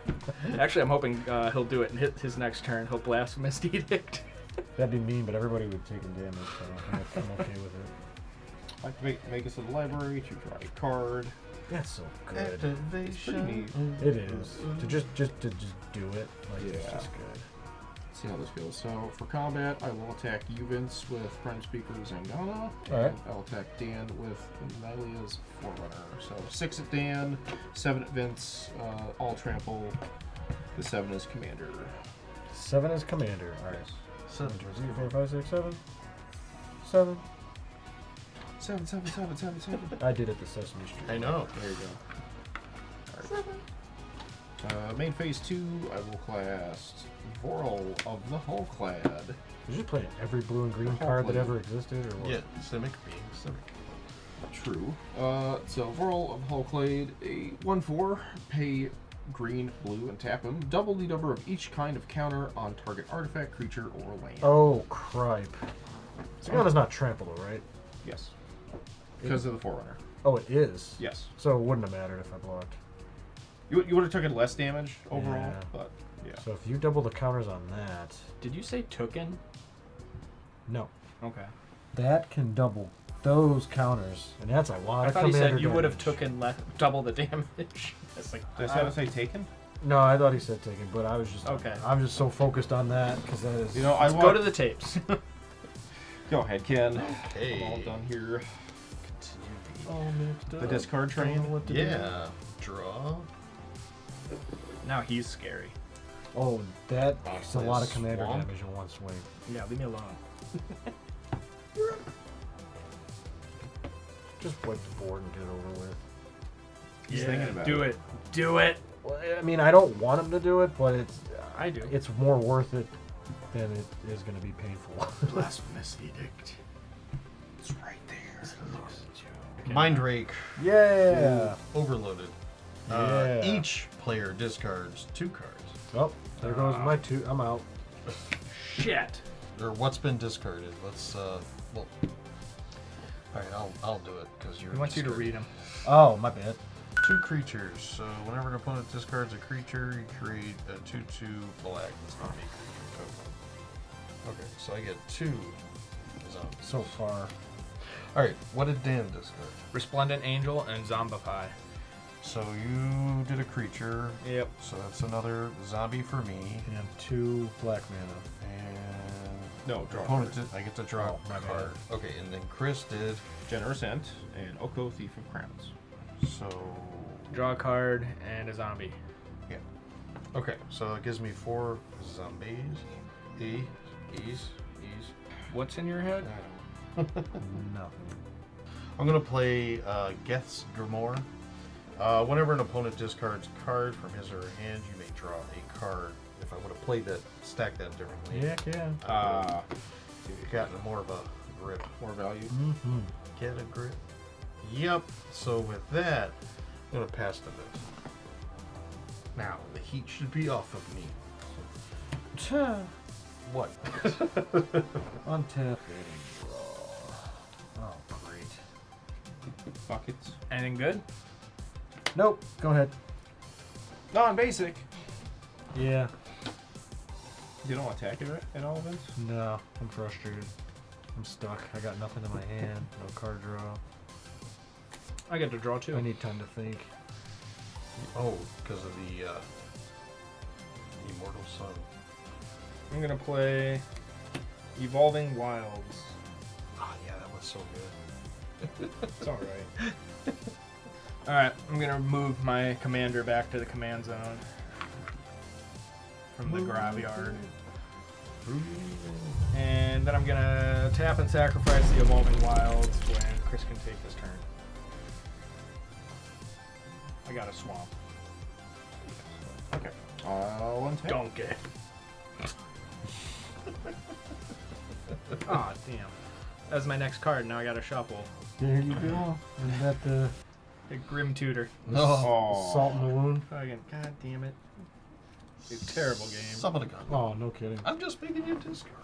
Actually, I'm hoping he'll do it in his next turn. He'll blasphemous edict. That'd be mean, but everybody would take damage, so I'm okay with it. Activate Magus of the library to draw a card. That's so good. It's pretty neat. It is. To just do it, like it's Yeah. just good. See how this feels. So for combat, I will attack you, Vince, with Prime Speaker Zegana. Alright. I'll attack Dan with Nylia's Forerunner. So 6 at Dan, 7 at Vince, all trample. The 7 is Commander. 7 is commander. All right. 7 3, 4, 5, 6, 7. 7. 7. I did it the Sesame Street. I know. There you go. Main phase 2, I will cast Vorl of the Hullclad. Did you play every blue and green card that ever existed, or what? Yeah, Simic being Simic. True. So Vorl of Hullclad, a 1/4, pay green, blue, and tap him. Double the number of each kind of counter on target artifact, creature, or land. Oh, cripe. Zegana's not trample, though, right? Yes. Because of the Forerunner. Oh, it is? Yes. So it wouldn't have mattered if I blocked. You would have taken less damage overall, Yeah. but yeah. So if you double the counters on that... Did you say tooken? No. Okay. That can double those counters, and that's a lot I of thought he commander said you would have damage. tooken double the damage. It's like, Did I have to say taken? No, I thought he said taken, but I was just... Okay. I'm just so focused on that, because that is... You know, let's go to the tapes. Go ahead, Ken. Okay. I'm all done here. all mixed The up. discard Don't know train. what to do. Yeah. Draw. Now he's scary. Oh, that's a lot of commander Swamp. damage in one swing. Yeah, leave me alone. Just wipe the board and get it over with. He's thinking about do it. it. Do it. Well, I mean, I don't want him to do it, but I do. it's more worth it than it is going to be painful. Blasphemous edict. It's right there. Okay. Mind Rake. Yeah. Overloaded. Yeah. Each player discards 2 cards. Oh, there goes my 2. I'm out. Shit. Or what's been discarded. Let's well. All right, I'll do it because you're. He wants you to discarding. read him. Oh, my bad. 2 creatures. So whenever an opponent discards a creature, you create a 2/2 black zombie creature token. Okay, so I get 2 zombies. So far. All right, what did Dan discard? Resplendent Angel and Zombify. So you did a creature. Yep. So that's another zombie for me. And 2 black mana. And No, draw a opponent card. I get to draw Oh, my a bad. card. Okay, and then Chris did. Generous Ent and Oko, Thief of Crowns. So Draw a card and a zombie. okay, so it gives me 4 zombies. Ease. What's in your head? Nothing. I'm gonna play Geth's Grimoire. Whenever an opponent discards a card from his or her hand, you may draw a card. If I would have played that, stacked that differently, Yeah, can. I would have gotten more of a grip. More value. Mm-hmm. Get a grip. Yep. So with that, I'm gonna pass to this. Now the heat should be off of me. What? Untap and draw. Oh, great. Buckets. Anything good? Nope. Go ahead. Non-basic. Yeah. You don't attack it at all, Vince? No, I'm frustrated. I'm stuck. I got nothing in my hand. No card draw. I get to draw I too. need time to think. Oh, because of the Immortal Sun. I'm gonna play Evolving Wilds. Oh yeah, that was so good. It's alright. Alright, I'm gonna move my commander back to the command zone from the graveyard. And then I'm gonna tap and sacrifice the Evolving Wilds when Chris can take this turn. I got a swamp. Okay. I'll untap. Donkey. Aw, damn. That was my next card. Now I got to shuffle. There you go. Is that the A Grim Tutor. No. Oh. salt in the wound? Fucking, god damn it. It's a terrible game. Some of the gun. Oh, no kidding. I'm just making you discard.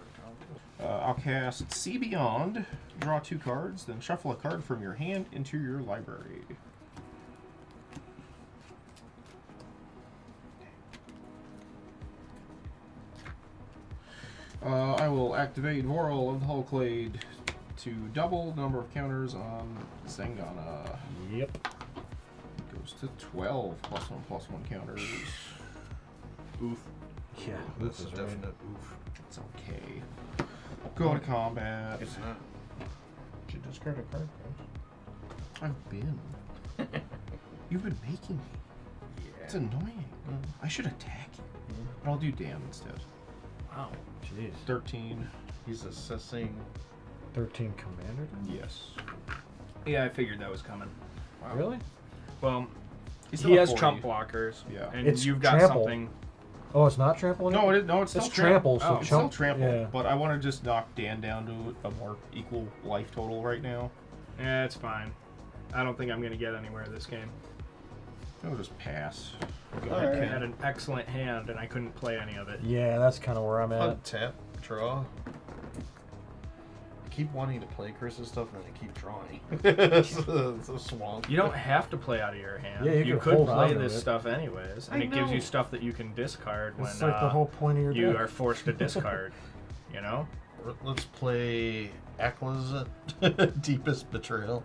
I'll cast See Beyond, draw 2 cards, then shuffle a card from your hand into your library. I will activate Vorl of the Hullclade to double the number of counters on Zegana. Yep. Goes to 12 +1/+1 counters. Oof. Yeah, This is right. definite oof. It's okay. Go to combat. It's not. Did you discard a card? I've been. You've been making me. It's annoying. I should attack you. But I'll do damn instead. Wow. Jeez. 13. He's assessing. 13 commander? Yes. Yeah, I figured that was coming. Really? Well, still He at has 40. chump blockers. Yeah. And It's you've got trample. something. Oh, it's not trample No, anymore? it's still It's trample, so Oh. It's still chump. trample, Yeah. but I want to just knock Dan down to a more equal life total right now. Yeah, it's fine. I don't think I'm going to get anywhere this game. I'll just pass. I had an excellent hand, and I couldn't play any of it. Yeah, that's kind of where I'm at. Untap, draw. I keep wanting to play Chris's stuff, and then I keep drawing. It's a swamp. You don't have to play out of your hand. Yeah, you can could hold play on to this it. stuff anyways, and I it gives you know. stuff that you can discard when It's like the whole point of your you deck. are forced to discard. You know? Let's play Akla's Deepest Betrayal.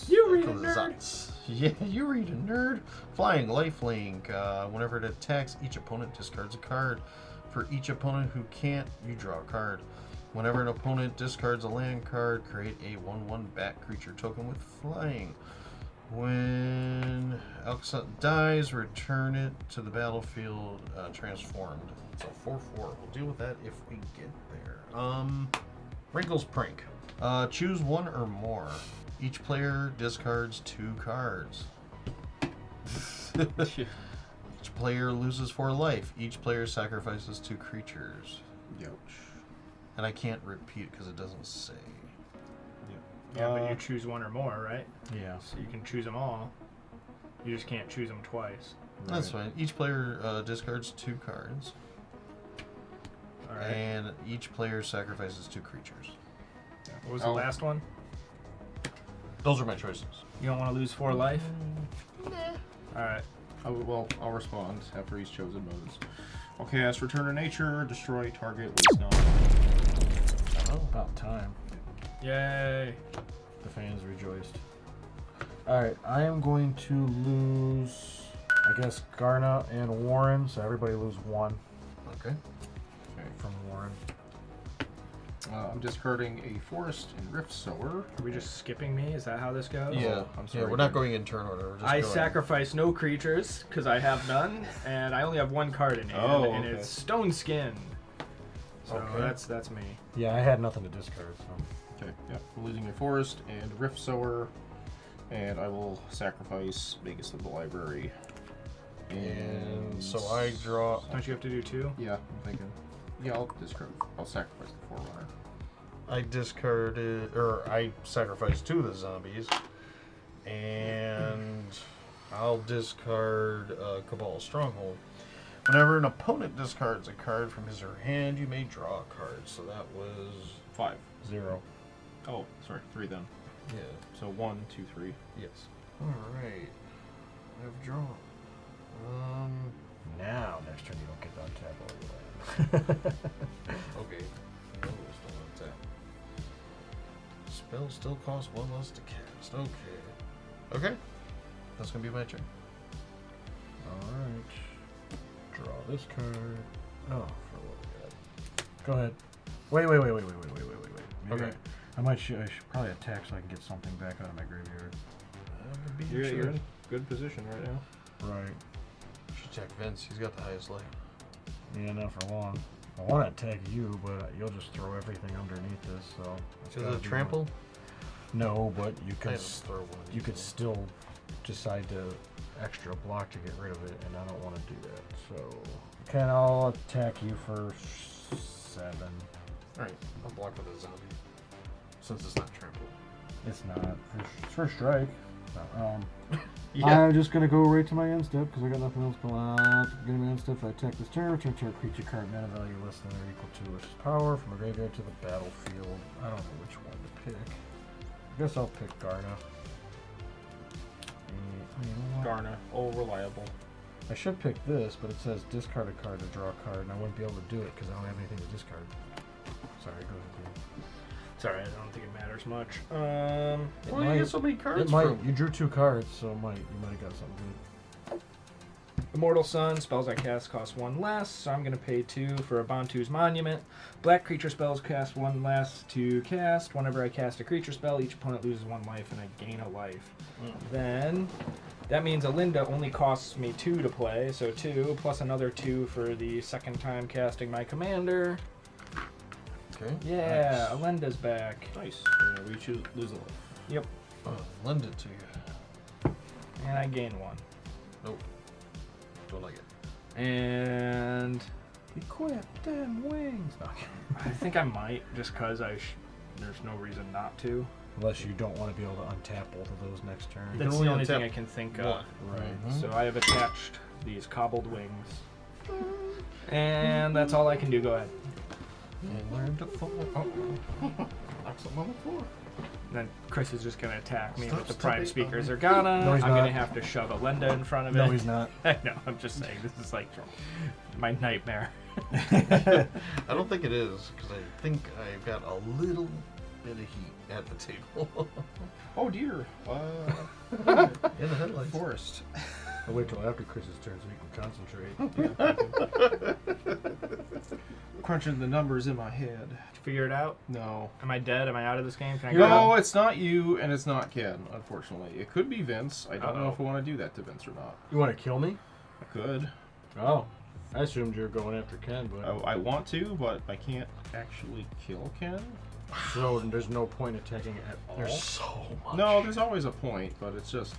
You read a Aklazat's. Yeah, you read a nerd. Flying Lifelink. Whenever it attacks, each opponent discards a card. For each opponent who can't, you draw a card. Whenever an opponent discards a land card, create a 1/1 bat creature token with flying. When Alesha dies, return it to the battlefield transformed. So 4/4. We'll deal with that if we get there. Wrinkles Prank. Choose one or more. Each player discards 2 cards. Each player loses 4 life. Each player sacrifices 2 creatures. Ouch. And I can't repeat because it doesn't say. Yeah, but you choose one or more, right? Yeah. So you can choose them all. You just can't choose them twice. That's fine. Each player discards 2 cards. All right. And each player sacrifices 2 creatures. What was the last one? Those are my choices. You don't want to lose 4 life? All right. I'll respond after he's chosen modes. I'll cast Return to Nature, destroy target, waste not. Oh, about time. Yay. The fans rejoiced. Alright, I am going to lose, I guess, Garna and Warren, so everybody lose 1 Okay. from Warren. I'm discarding a Forest and Rift Sower. Are we just skipping me? Is that how this goes? Yeah. I'm sorry, Yeah, we're not Dan. going in turn order. We're just I going. sacrifice no creatures because I have none, and I only have 1 card in hand, Oh, and okay. it's Stone Skin. So Okay. that's me. Yeah, I had nothing to discard, so. Okay, yep. I'm losing a Forest and Rift Sower, and I will sacrifice Biggest of the Library. And so I draw. Don't you have to do 2? Yeah, I'm thinking. Yeah, I'll sacrifice the Forerunner. I discarded, or I sacrificed 2 of the zombies, and I'll discard Cabal Stronghold. Whenever an opponent discards a card from his or her hand, you may draw a card. So that was 5. 0. Oh, sorry, 3 then. yeah, So 1, 2, 3. yes. All right, I've drawn. Now, next turn you don't get to untap all your land. Okay. No, it's still on tap. Spell still costs 1 less to cast. Okay. Okay. That's gonna be my turn. Alright. Draw this card. Oh, for what we got. Go ahead. Wait. Maybe Okay. I might I should probably attack so I can get something back out of my graveyard. That would be your You're choice. in good position right now. Right. Should check Vince. He's got the highest life. Yeah, not for long. I want to attack you, but you'll just throw everything underneath this, so... it's Is gotta it be trample? one. No, but you I could just throw one. you could still decide to extra block to get rid of it, and I don't want to do that. So, okay, I'll attack you for 7. Alright, I'll block with a zombie. Since it's not trample. It's not. First strike. Yeah. I'm just gonna go right to my end step because I got nothing else going on. Get my end step. If I attack this turn, return to a creature card mana value less than or equal to Alesha's power from a graveyard to the battlefield. I don't know which one to pick. I guess I'll pick Garna. You know what? Garna, oh, reliable. I should pick this, but it says discard a card to draw a card, and I wouldn't be able to do it because I don't have anything to discard. Sorry, go ahead. Sorry, I don't think it matters much. Well, you get so many cards It might. from. You drew 2 cards, so you might have got something good. Immortal Sun, spells I cast cost 1 less, so I'm going to pay 2 for a Bantu's Monument. Black creature spells cost 1 less to cast. Whenever I cast a creature spell, each opponent loses 1 life and I gain a life. Then, that means Elenda only costs me 2 to play, so 2 plus another 2 for the second time casting my commander. Okay. Yeah, Elenda's back. Nice. We lose a life. Yep. Lend it to you. And I gain 1. Nope. Don't like it. And Equip them wings. No. I think I might, just because there's no reason not to. Unless you don't want to be able to untap both of those next turn. can That's only the only thing untap I can think one. of. Right. So I have attached these cobbled wings. And that's all I can do. Go ahead. And learn to fall. Knock something on the floor. Then Chris is just going to attack me Stop with the Prime stepping Speaker on me. Zegana. No, he's I'm going to not. have to shove Elenda in front of it. No, he's not. I know, I'm just saying. This is like my nightmare. I don't think it is, because I think I've got a little bit of heat at the table. Oh dear. In the headlights. Forest. I'll wait till after Chris's turn so he can concentrate. Crunching the numbers in my head. Did you figure it out? No. Am I dead? Am I out of this game? Can I You're go? No, it's not you, and it's not Ken, unfortunately. It could be Vince. I don't know Uh-oh. if I want to do that to Vince or not. You want to kill me? I could. Oh. I assumed you were going after Ken, but I want to, but I can't actually kill Ken. so there's no point attacking at all. There's so much. No, there's always a point, but it's just...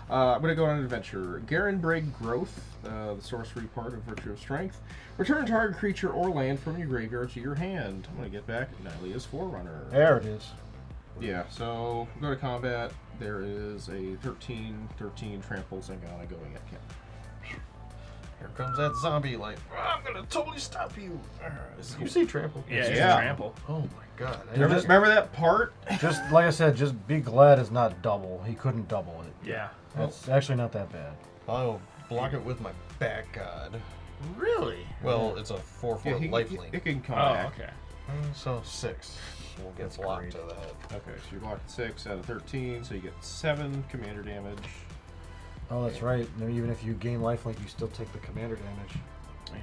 I'm going to go on an adventure. Garenbreg Growth, the sorcery part of Virtue of Strength. Return target creature or land from your graveyard to your hand. I'm going to get back Nylea's Forerunner. There it is. Yeah, so go to combat. There is a 13/13 trample Zegana going at Ken. Here comes that zombie, like, I'm gonna totally stop you. You see trample? Yeah, it's Yeah. a trample. Oh my god. I You're just- Remember that part? Just like I said, just be glad it's not double. He couldn't double it. Yeah. It's actually not that bad. I'll block it with my back god. Really? Well, it's a 4/4 lifelink. It can come Oh, back. okay. So 6. We'll get That's blocked great. to that. Okay, so you're blocked 6 out of 13, so you get 7 commander damage. Oh, that's right. No, even if you gain lifelink, you still take the commander damage.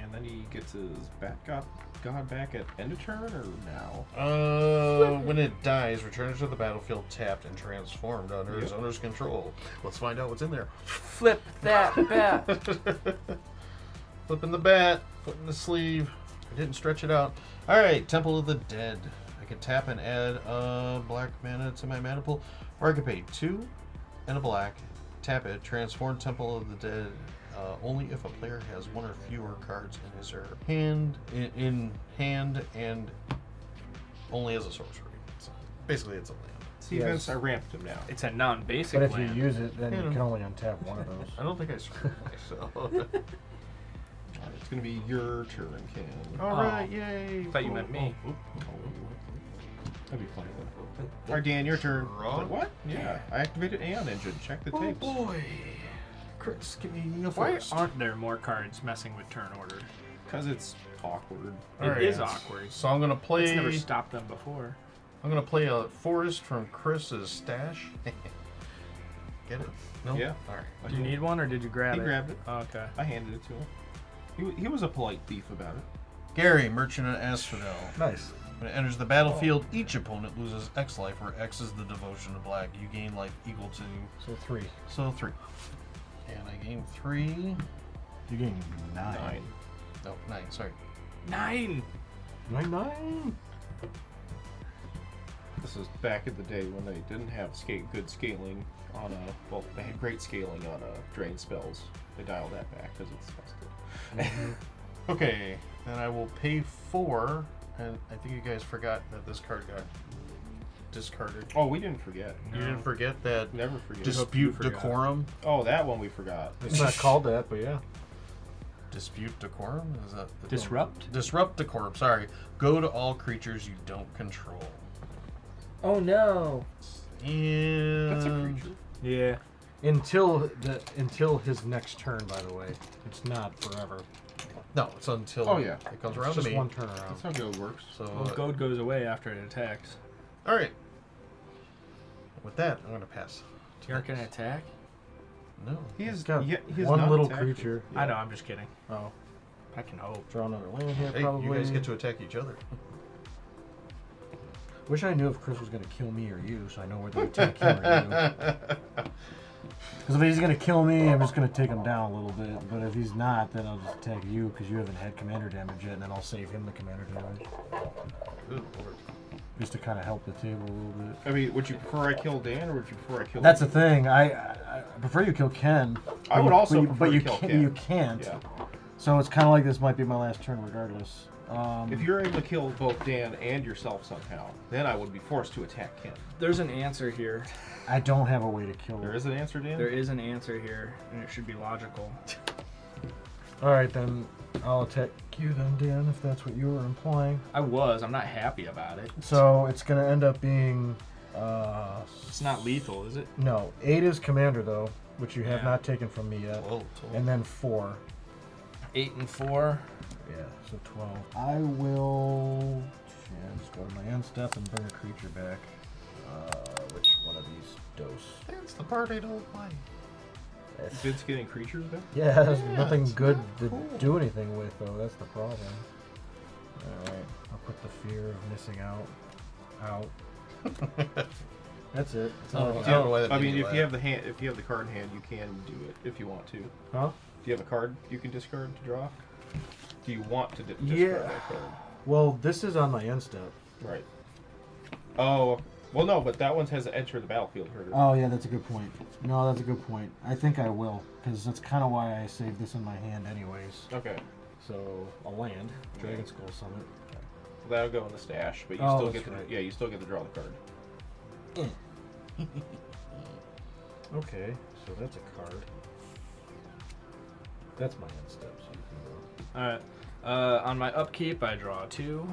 And then he gets his bat god back at end of turn or now? When it dies, return it to the battlefield tapped and transformed under his owner's control. Let's find out what's in there. Flip that bat. Flipping the bat, putting the sleeve. I didn't stretch it out. Alright, Temple of the Dead. I can tap and add black mana to my mana pool. Or I can pay 2 and a black. Tap it, transform Temple of the Dead only if a player has 1 or fewer cards in his or her hand, in hand, and only as a sorcery. So basically, it's a land. See, Yes. Vince, I ramped him now. It's a non-basic But if land. you use it, then Yeah. you can only untap one of those. I don't think I screwed myself. Alright, it's going to be your turn, Ken. Alright, yay! I thought you meant me. That'd be funny though. Alright, Dan, your turn. Draw? Like, what? Yeah, I activated Aeon Engine. Check the Oh tapes. boy! Chris, give me a Why first. aren't there more cards messing with turn order? Because it's awkward. Alright. It is awkward. So I'm gonna play. It's never stopped them before. I'm gonna play a forest from Chris's stash. Get it? No. Yeah. All right. Do you need one or did you grab He it? grabbed it. Oh, okay. I handed it to him. He was a polite thief about it. Gary, Merchant of Asphodel. Nice. When it enters the battlefield, each opponent loses X life, where X is the devotion to black. You gain life equal to So 3. 3. And I gain 3. You gain 9. No, 9. Sorry. 9! 9. This is back in the day when they didn't have good scaling on well, they had great scaling on drain spells. They dialed that back because it's busted. Okay. Then I will pay 4. And I think you guys forgot that this card got discarded. Oh, we didn't forget. You didn't forget that Never forget. Dispute forgot. Decorum? Oh, that one we forgot. It's not called that, but yeah. Dispute Decorum? Is that the Disrupt? Disrupt Decorum, sorry. Go to all creatures you don't control. Oh no! And That's a creature. Yeah. Until his next turn, by the way. It's not forever. No, it's until Oh, yeah. it comes It's around to just me. one turn around. That's how Go works. So Well, goad goes away after it attacks. all right. With that, I'm gonna pass. You aren't gonna attack? No. He It's is got he is one not little attacked. creature. I know, I'm just kidding. Oh, I can hope. draw another land here, Hey, probably. you guys get to attack each other. Wish I knew if Chris was going to kill me or you, so I know whether to attack him or you. Because if he's going to kill me, I'm just going to take him down a little bit. But if he's not, then I'll just attack you because you haven't had commander damage yet, and then I'll save him the commander damage. Good lord. Just to kind of help the table a little bit. I mean, would you prefer I kill Dan or would you prefer I kill That's the you? thing. I I prefer you kill Ken. I would also but prefer you to kill can't, Ken. you can't. Yeah. So it's kind of like this might be my last turn regardless. If you're able to kill both Dan and yourself somehow, then I would be forced to attack Ken. There's an answer here. I don't have a way to kill There him. is an answer, Dan? There is an answer here, and it should be logical. All right, then I'll attack you then, Dan, if that's what you were implying. I'm not happy about it. So it's going to end up being... It's not lethal, is it? No, 8 is commander, though, which you have Yeah. not taken from me yet. 12. And then 4. 8 and 4. Yeah, so 12. I will just go to my end step and bring a creature back. Which one of these dose? It's the part I don't like. Vince getting creatures back? Yeah, there's Yeah, nothing it's good not to cool. do anything with, though. That's the problem. Alright, I'll put the fear of missing out. That's it. That's all I Oh, got. I don't know why that I made mean, me if laugh. you have the card in hand, you can do it if you want to. Huh? Do you have a card you can discard to draw? Do you want to discard Yeah. that card? Well, this is on my end step. Right. Oh, well, no, but that one has to enter the battlefield. Herder. Oh, yeah, that's a good point. No, that's a good point. I think I will, because that's kind of why I saved this in my hand anyways. Okay. So, a land, Dragon Skull Summit. Well, that'll go in the stash, but you Oh, still that's get to, right. yeah, you still get to draw the card. Okay, so that's a card. That's my end step, so you can go. Alright. On my upkeep, I draw 2.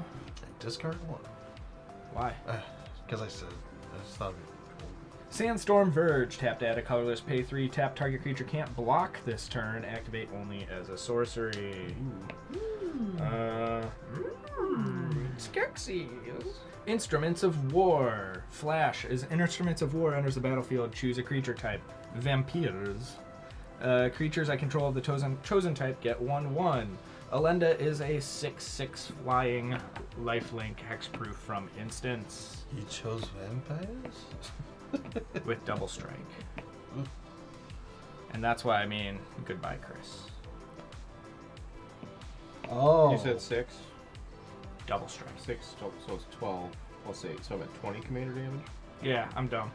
Discard one. Why? Because I just thought it'd be cool. Sandstorm Verge. Tap to add a colorless, pay 3. Tap target creature can't block this turn. Activate only as a sorcery. Skeksis. Instruments of War. Flash. As Instruments of War enters the battlefield, choose a creature type. Vampires. Creatures I control of the chosen type get 1/1. Elenda is a 6/6 flying lifelink hexproof from instance You chose vampires? with double strike. And that's why I mean goodbye, Chris. Oh. You said 6? Double strike. 6, so it's 12 plus 8. So I'm at 20 commander damage? Yeah, I'm dumb.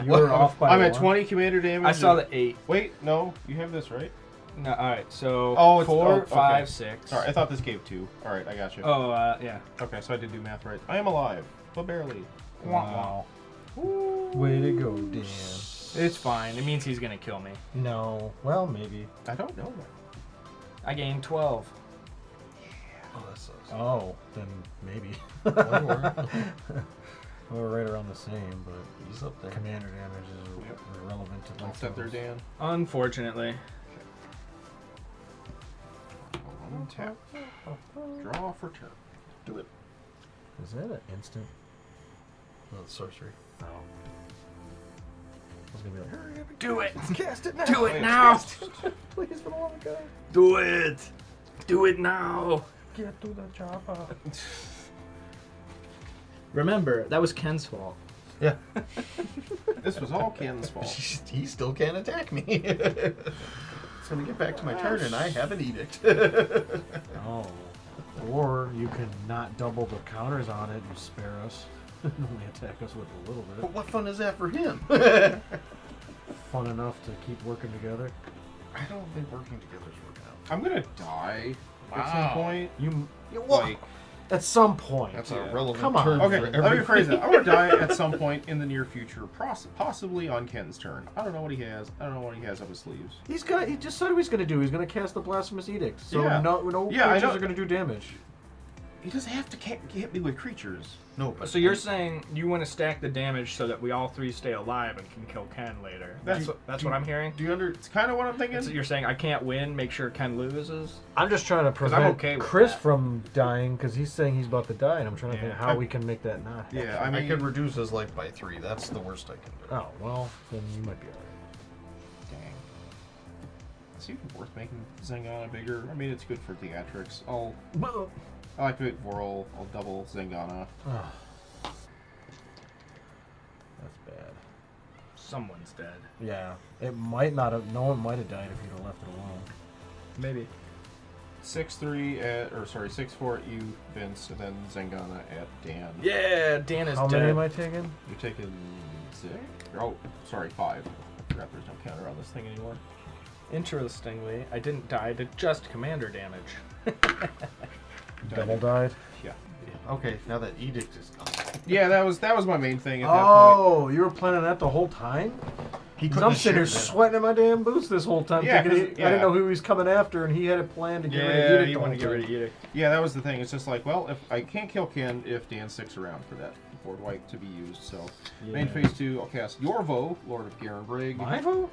You were off by I'm at 1. 20 commander damage. I saw the 8. Wait, no, you have this, right? No, alright, so Oh, it's 4, okay. 5, 6. Sorry, I thought this gave 2. Alright, I got you. Oh, yeah. Okay, so I did do math right. I am alive, but barely. Wow. Way to go, Dan. It's fine. It means he's gonna kill me. No. Well, maybe. I don't know I gained 12. Oh, that sucks. Oh, then maybe. One more. We're right around the same, but He's up there. commander damage is Yep. irrelevant to I'll life set there, totals. Dan. Unfortunately. Tap. Draw for turn. Do it. Is that an instant? No, it's sorcery. No. I was gonna be like, hurry up and Do it! cast it now. Do it now! Please, for the love of God, Do it! Do it now! get to the chopper. Remember, that was Ken's fault. Yeah. This was all Ken's fault. He still can't attack me. It's going to get back to my turn, and I have an edict. Oh. Or you can not double the counters on it and spare us. Only attack us with a little But bit. what fun is that for him? Fun enough to keep working together. I don't think working together is working out. I'm gonna die at Wow. some point. You Like, at some point. That's Yeah. a relevant Come on. term okay, for let every me rephrase that. I'm gonna die at some point in the near future, possibly on Ken's turn. I don't know what he has. I don't know what he has up his sleeves. He just said what he's gonna do. He's gonna cast the blasphemous edict. So Yeah. no Yeah, I creatures know. are gonna do damage. He doesn't have to hit me with creatures. No, but So you're saying you want to stack the damage so that we all 3 stay alive and can kill Ken later. That's what I'm hearing? Do you it's kind of what I'm thinking? So you're saying I can't win, make sure Ken loses? I'm just trying to 'Cause I'm prevent okay with Chris that. from dying because he's saying he's about to die, and I'm trying to think Yeah. how we can make that not happen. Yeah, I I mean, could reduce his life by 3. That's the worst I can do. Oh well, then you might be alright. dang. It's even worth making Zegana bigger. I mean, it's good for theatrics. I'll activate Vorl. I'll double Zegana. Oh. That's bad. Someone's dead. Yeah, it might not have. No one might have died if you'd have left it alone. Maybe. 6-3 at, or sorry, 6-4 at you, Vince, and then Zegana at Dan. Yeah, Dan is How dead. many am I taking? You're taking 6? Oh, sorry, 5. forgot there's no counter on this thing anymore. Interestingly, I didn't die to just commander damage. Double died. Yeah. Okay, now that edict is gone. Yeah, that was my main thing at that point. Oh, you were planning that the whole time? He 'Cause couldn't I'm have sitting here shared that. sweating in my damn boots this whole time. Yeah, thinking 'cause- I didn't know who he was coming after, and he had a plan to get rid of Yeah, Edict. you the want to whole get rid time. of Edict. Yeah, that was the thing. It's just like, well, if I can't kill Ken if Dan sticks around for that board wipe to be used. So, main Yeah. phase 2, I'll cast Yorvo, Lord of Garenbrig. My vote?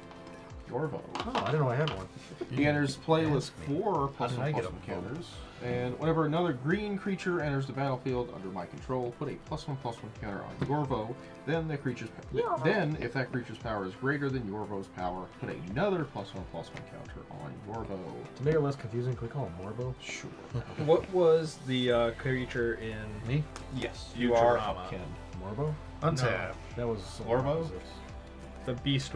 Yorvo. Oh, I didn't know I had one. He enters play with That's me. 4 How did I get +1/+1 a counters. And whenever another green creature enters the battlefield under my control, put a +1/+1 counter on Yorvo. Then the creature's then, if that creature's power is greater than Yorvo's power, put another +1/+1 counter on Yorvo. To make it less confusing, can we call him Morbo? Sure. What was the creature in? Me? Yes, You you are drama. up, Ken. Morbo? Untap. That was Morbo? opposites. The beast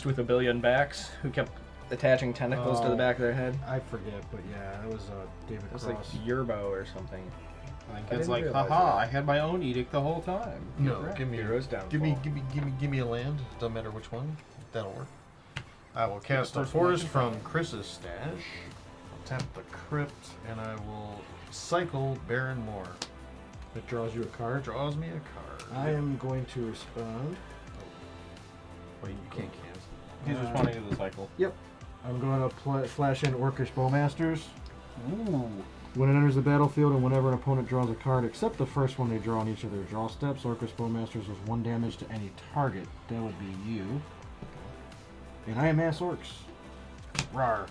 with a billion backs who kept attaching tentacles to the Oh. back of their head. I forget, but yeah, it was David It was Cross. like Yerbo or something. I think I Ken's didn't like, realize haha, that. I had my own edict the whole time. No, Correct. give me Heroes downfall. give me a land. Doesn't matter which one. That'll work. I will cast a first forest one. from Chris's stash. I'll tap the crypt, and I will cycle Baron Moore. It draws you a card. Draws me a card. I am going to respond. Wait, you can't cancel. He's responding to the cycle. Yep. I'm going to flash in Orcish Bowmasters. Ooh. When it enters the battlefield and whenever an opponent draws a card except the first one they draw on each of their draw steps, Orcish Bowmasters does 1 damage to any target. That would be you. And I amass orcs. Rar.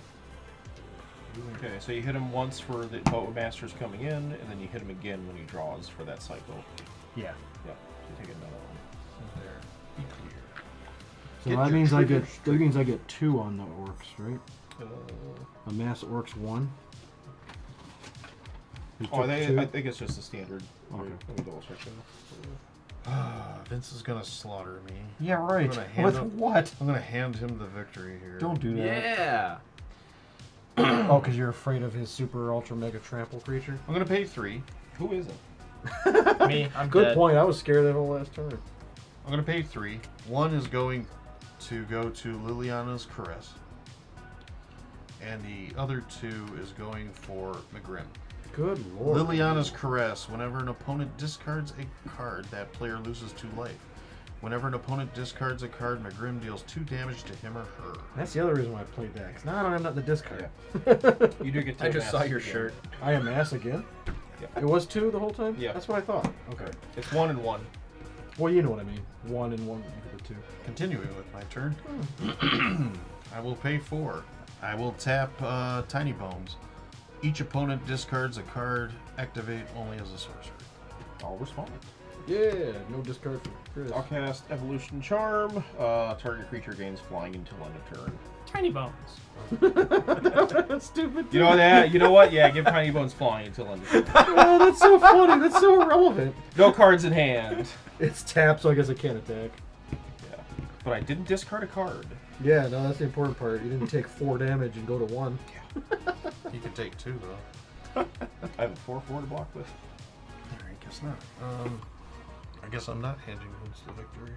Okay, so you hit him once for the Bowmasters coming in, and then you hit him again when he draws for that cycle. Yeah. Yep. So take another one. There. Be clear. So Get that your means I triggers get 2 on the orcs, right? Uh, Amass orcs 1. You oh, took I 2? think it's just a standard. Okay. Let me double check that. Vince is gonna slaughter me. Yeah, right. I'm gonna hand With him- what? I'm gonna hand him the victory here. Don't do that. Yeah. Oh, because you're afraid of his super ultra mega trample creature? I'm gonna pay 3. Who is it? Me, I'm Good dead. point. I was scared that whole last turn. I'm gonna pay 3. 1 is going to go to Liliana's Caress, and the other 2 is going for McGrim. Good lord. Liliana's Caress. Whenever an opponent discards a card, that player loses 2 life. Whenever an opponent discards a card, McGrim deals 2 damage to him or her. That's the other reason why I played that. Because now I don't have nothing to discard. You do get to I just saw amass your again. shirt. I amass again? Yeah. It was 2 the whole time? Yeah. That's what I thought. Okay. It's 1 and 1. Well, you know what I mean. 1 and 1 equal to 2. Continuing with my turn, I will pay 4. I will tap Tinybones. Each opponent discards a card. Activate only as a sorcery. I'll respond. Yeah, no discard for Chris. I'll cast Evolution Charm. Target creature gains flying until end of turn. Tinybones. That's stupid. You know that? You know what? Yeah, give Tinybones flying until end of turn. Oh, that's so funny. That's so irrelevant. No cards in hand. It's tapped, so I guess I can't attack. Yeah. But I didn't discard a card. Yeah, no, that's the important part. You didn't take 4 damage and go to 1. You can take 2 though. I have a 4/4 to block with. I guess not. I guess I'm not handing Vince the victory.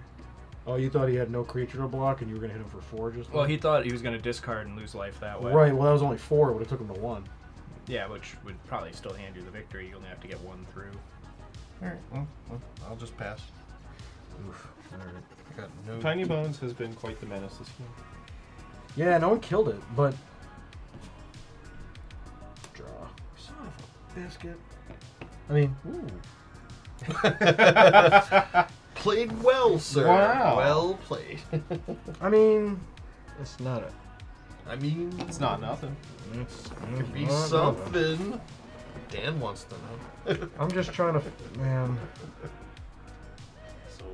Oh, you thought he had no creature to block and you were going to hit him for 4 just Well, then? he thought he was going to discard and lose life that way. Right, well, that was only 4. It would have took him to 1. Yeah, which would probably still hand you the victory. You only have to get 1 through. Alright, well, I'll just pass. Oof. Alright. I got no. Tinybones has been quite the menace this game. Yeah, no one killed it, but... Draw. Son of a biscuit. I mean, Played well, sir. Wow. Well played. it's not a... I mean, It's not nothing. It's could be not something. Dan wants to know. I'm just trying to... Man... So,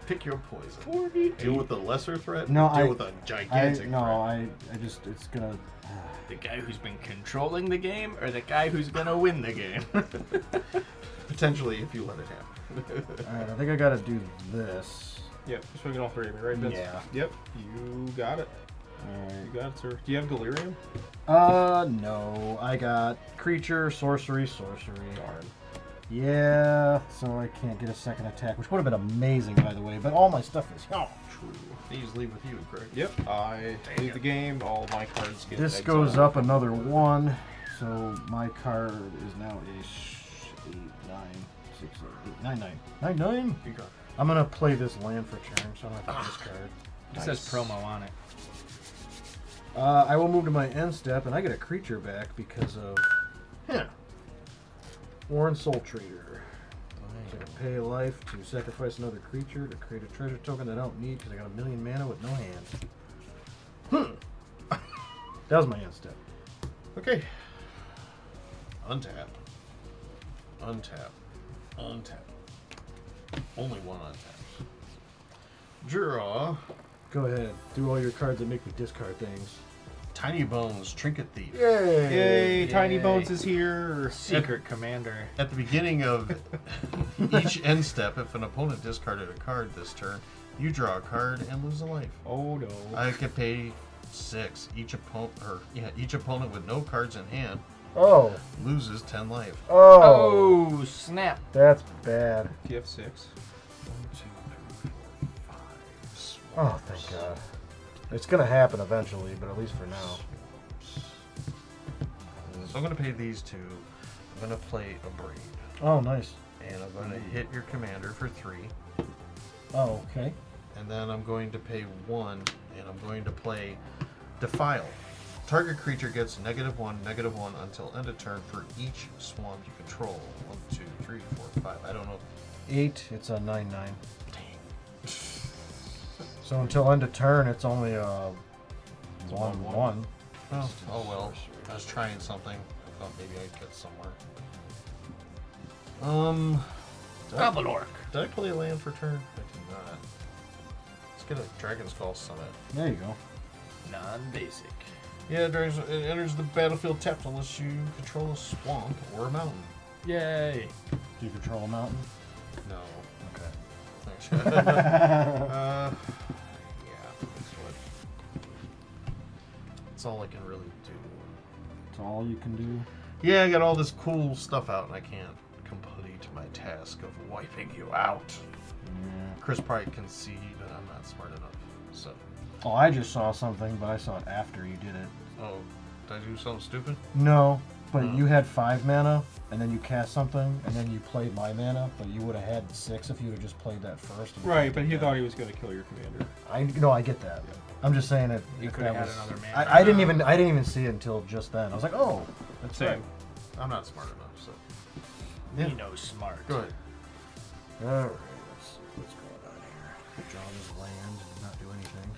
pick your poison. Deal with the lesser threat. No, deal with a gigantic threat. I just... It's gonna... The guy who's been controlling the game or the guy who's going to win the game? Potentially, if you let it happen. Alright, I think I gotta do this. Yep, you're swinging all 3 of me, right, Vince? Yeah. Yep, you got it. Alright. You got it, sir. Do you have Delirium? No. I got creature, sorcery, sorcery. Darn. Yeah, so I can't get a second attack, which would have been amazing, by the way. But all my stuff is here. True. These leave with you, correct? Yep. I leave the game. All my cards get This exiled. goes up another 1, so my card is now a 8, 9, 6, 8, 9, 9. 9, 9? You got it. I'm going to play this land for turn, so I don't have to discard. It says promo on it. I will move to my end step, and I get a creature back because of Warren Soul Trader. So I can pay a life to sacrifice another creature to create a treasure token that I don't need because I got a million mana with no hand. That was my end step. Okay. Untap. Untap. Untap. Only one untap. Draw. Go ahead. Do all your cards that make me discard things. Tinybones, Trinket Thief. Yay! Tiny Yay. Bones is here. Secret Commander. At the beginning of each end step, if an opponent discarded a card this turn, you draw a card and lose a life. Oh no. I could pay 6. Each opponent with no cards in hand Oh. loses 10 life. Oh. Oh, snap. That's bad. You have 6. 1, 2, 3, 4, 5. 6. Oh, thank God. It's going to happen eventually, but at least for now. So I'm going to pay these 2. I'm going to play a braid. Oh, nice. And I'm going to hit your commander for 3. Oh, okay. And then I'm going to pay 1, and I'm going to play Defile. Target creature gets -1, -1 until end of turn for each swamp you control. 1, 2, 3, 4, 5. I don't know. 8, it's a 9/9. Dang. So until end of turn, it's only a 1/1. Oh well. I was trying something. I thought maybe I'd get somewhere. Did I play a land for turn? I did not. Let's get a Dragon's Call Summit. There you go. Non-basic. Yeah, it enters the battlefield tapped unless you control a swamp or a mountain. Yay. Do you control a mountain? No. Okay. Thanks. Yeah, that's all I can really do. That's all you can do? Yeah, I got all this cool stuff out and I can't complete my task of wiping you out. Yeah. Chris probably can see that I'm not smart enough. So, Oh, I just saw something, but I saw it after you did it. oh, did I do something stupid? No, but Oh. you had 5 mana, and then you cast something, and then you played my mana, but you would have had 6 if you would have just played that first. and Right, did but he that. thought he was going to kill your commander. I get that. I'm just saying it. You if could have that had was- another mana. I didn't even see it until just then. I was like, oh, that's Same. right. I'm not smart enough, so. He knows smart. Go ahead. All right, let's see what's going on here. Draw this land and not do anything.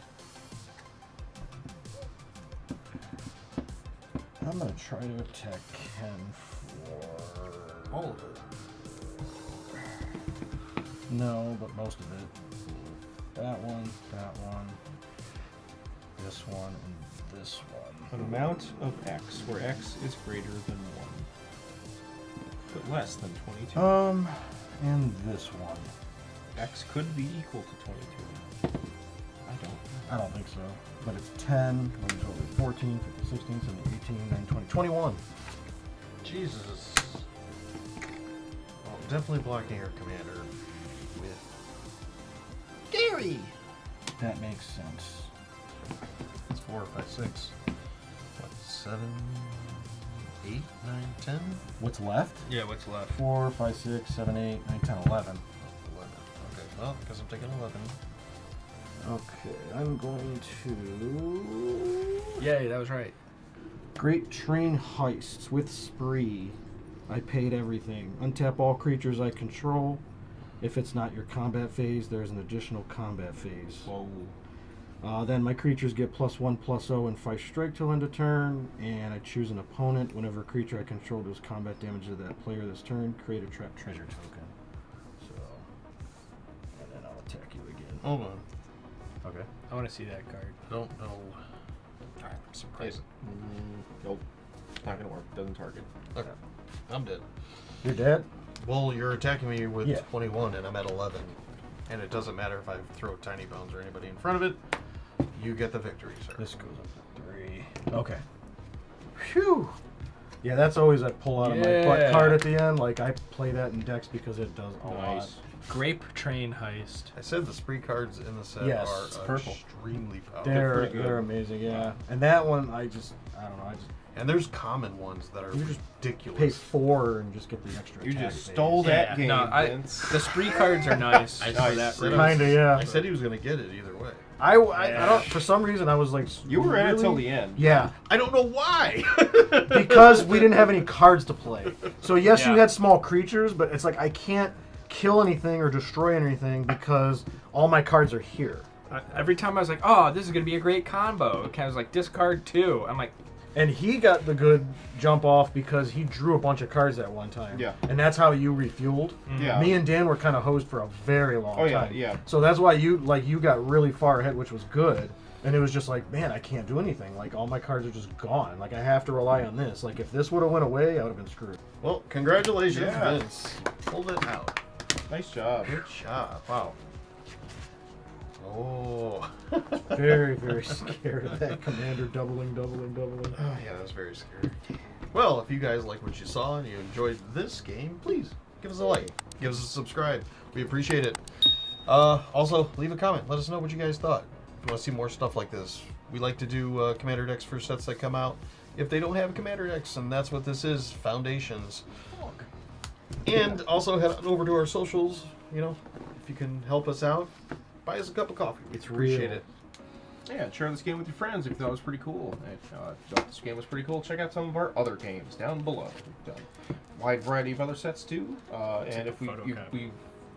I'm gonna try to attack Ken for All of it. no, but most of it. That one, this one, and this one. An amount of X, where X is greater than 1, but less than 22. And this one. X could be equal to 22. I don't think so. But it's 10, 14, 15, 16, 17, 18, 19, 20, 21. Jesus. Well, definitely blocking your commander with Gary. That makes sense. It's 4, 5, 6. What, 7, 8, 9, 10? What's left? Yeah, what's left? 4, 5, 6, 7, 8, 9, 10, 11. 11. Okay, well, because I'm taking 11. Okay, I'm going to... Yay, that was right. Great Train Heists with Spree. I paid everything. Untap all creatures I control. If it's not your combat phase, there's an additional combat phase. Whoa. Then my creatures get +1/+0 and fight strike till end of turn, and I choose an opponent. Whenever a creature I control does combat damage to that player this turn, create a trap treasure token. So, and then I'll attack you again. Hold on. Okay. I want to see that card. I don't know. I'm surprised. Nope. Not going to work. Doesn't target. Okay. I'm dead. You're dead? Well, you're attacking me with Yeah. 21 and I'm at 11. And it doesn't matter if I throw Tinybones or anybody in front of it. You get the victory, sir. This goes up to 3. Okay. Phew! Yeah, that's always I pull out of my butt card at the end. Like I play that in decks because it does a lot. Grape Train Heist. I said the spree cards in the set Yes, are it's purple. extremely powerful. They're amazing, yeah. And that one, I don't know, And there's common ones that are You just ridiculous. pay 4 and just get the extra. You attack just phase. stole that Yeah, game, no, Vince. the spree cards are nice. I for that said reason. Kinda, yeah. I said he was going to get it either way. I don't. For some reason, I was like. You were in it really? till the end. Yeah, I don't know why. because we didn't have any cards to play. So yes, you Yeah. had small creatures, but it's like I can't kill anything or destroy anything because all my cards are here. Every time I was like, oh, this is going to be a great combo. It kind of was like, discard 2. I'm like, And he got the good jump off because he drew a bunch of cards at one time. Yeah. And that's how you refueled. Yeah. Me and Dan were kind of hosed for a very long Oh, yeah, time. yeah. So that's why you got really far ahead, which was good. And it was just like, man, I can't do anything. Like all my cards are just gone. Like I have to rely on this. Like if this would have went away, I would have been screwed. Well, congratulations, Yeah. Vince. Pulled it out. Nice job. Good job. Wow. Oh. Very, very scared of that commander doubling. Oh, yeah, that was very scary. Well, if you guys like what you saw and you enjoyed this game, please give us a like. Give us a subscribe. We appreciate it. Also, leave a comment. Let us know what you guys thought. If you want to see more stuff like this, we like to do Commander decks for sets that come out. If they don't have Commander decks, and that's what this is, Foundations. And also head on over to our socials. You know, if you can help us out, buy us a cup of coffee. We appreciate it. Yeah, share this game with your friends if you thought it was pretty cool. If you thought this game was pretty cool, check out some of our other games down below. We've done a wide variety of other sets too. And if we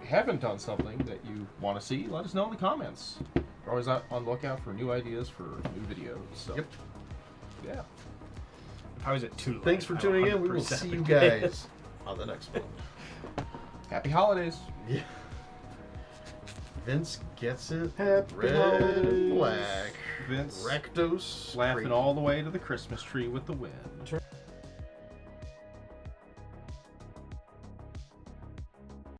haven't done something that you want to see, let us know in the comments. We're always on the lookout for new ideas for new videos. So, Yep. Yeah. how is it too late? Thanks for tuning in. We will see you guys on the next one. Happy holidays. Yeah. Vince gets it. Happy Red holidays. and black. Vince Rectos. laughing all the way to the Christmas tree with the wind.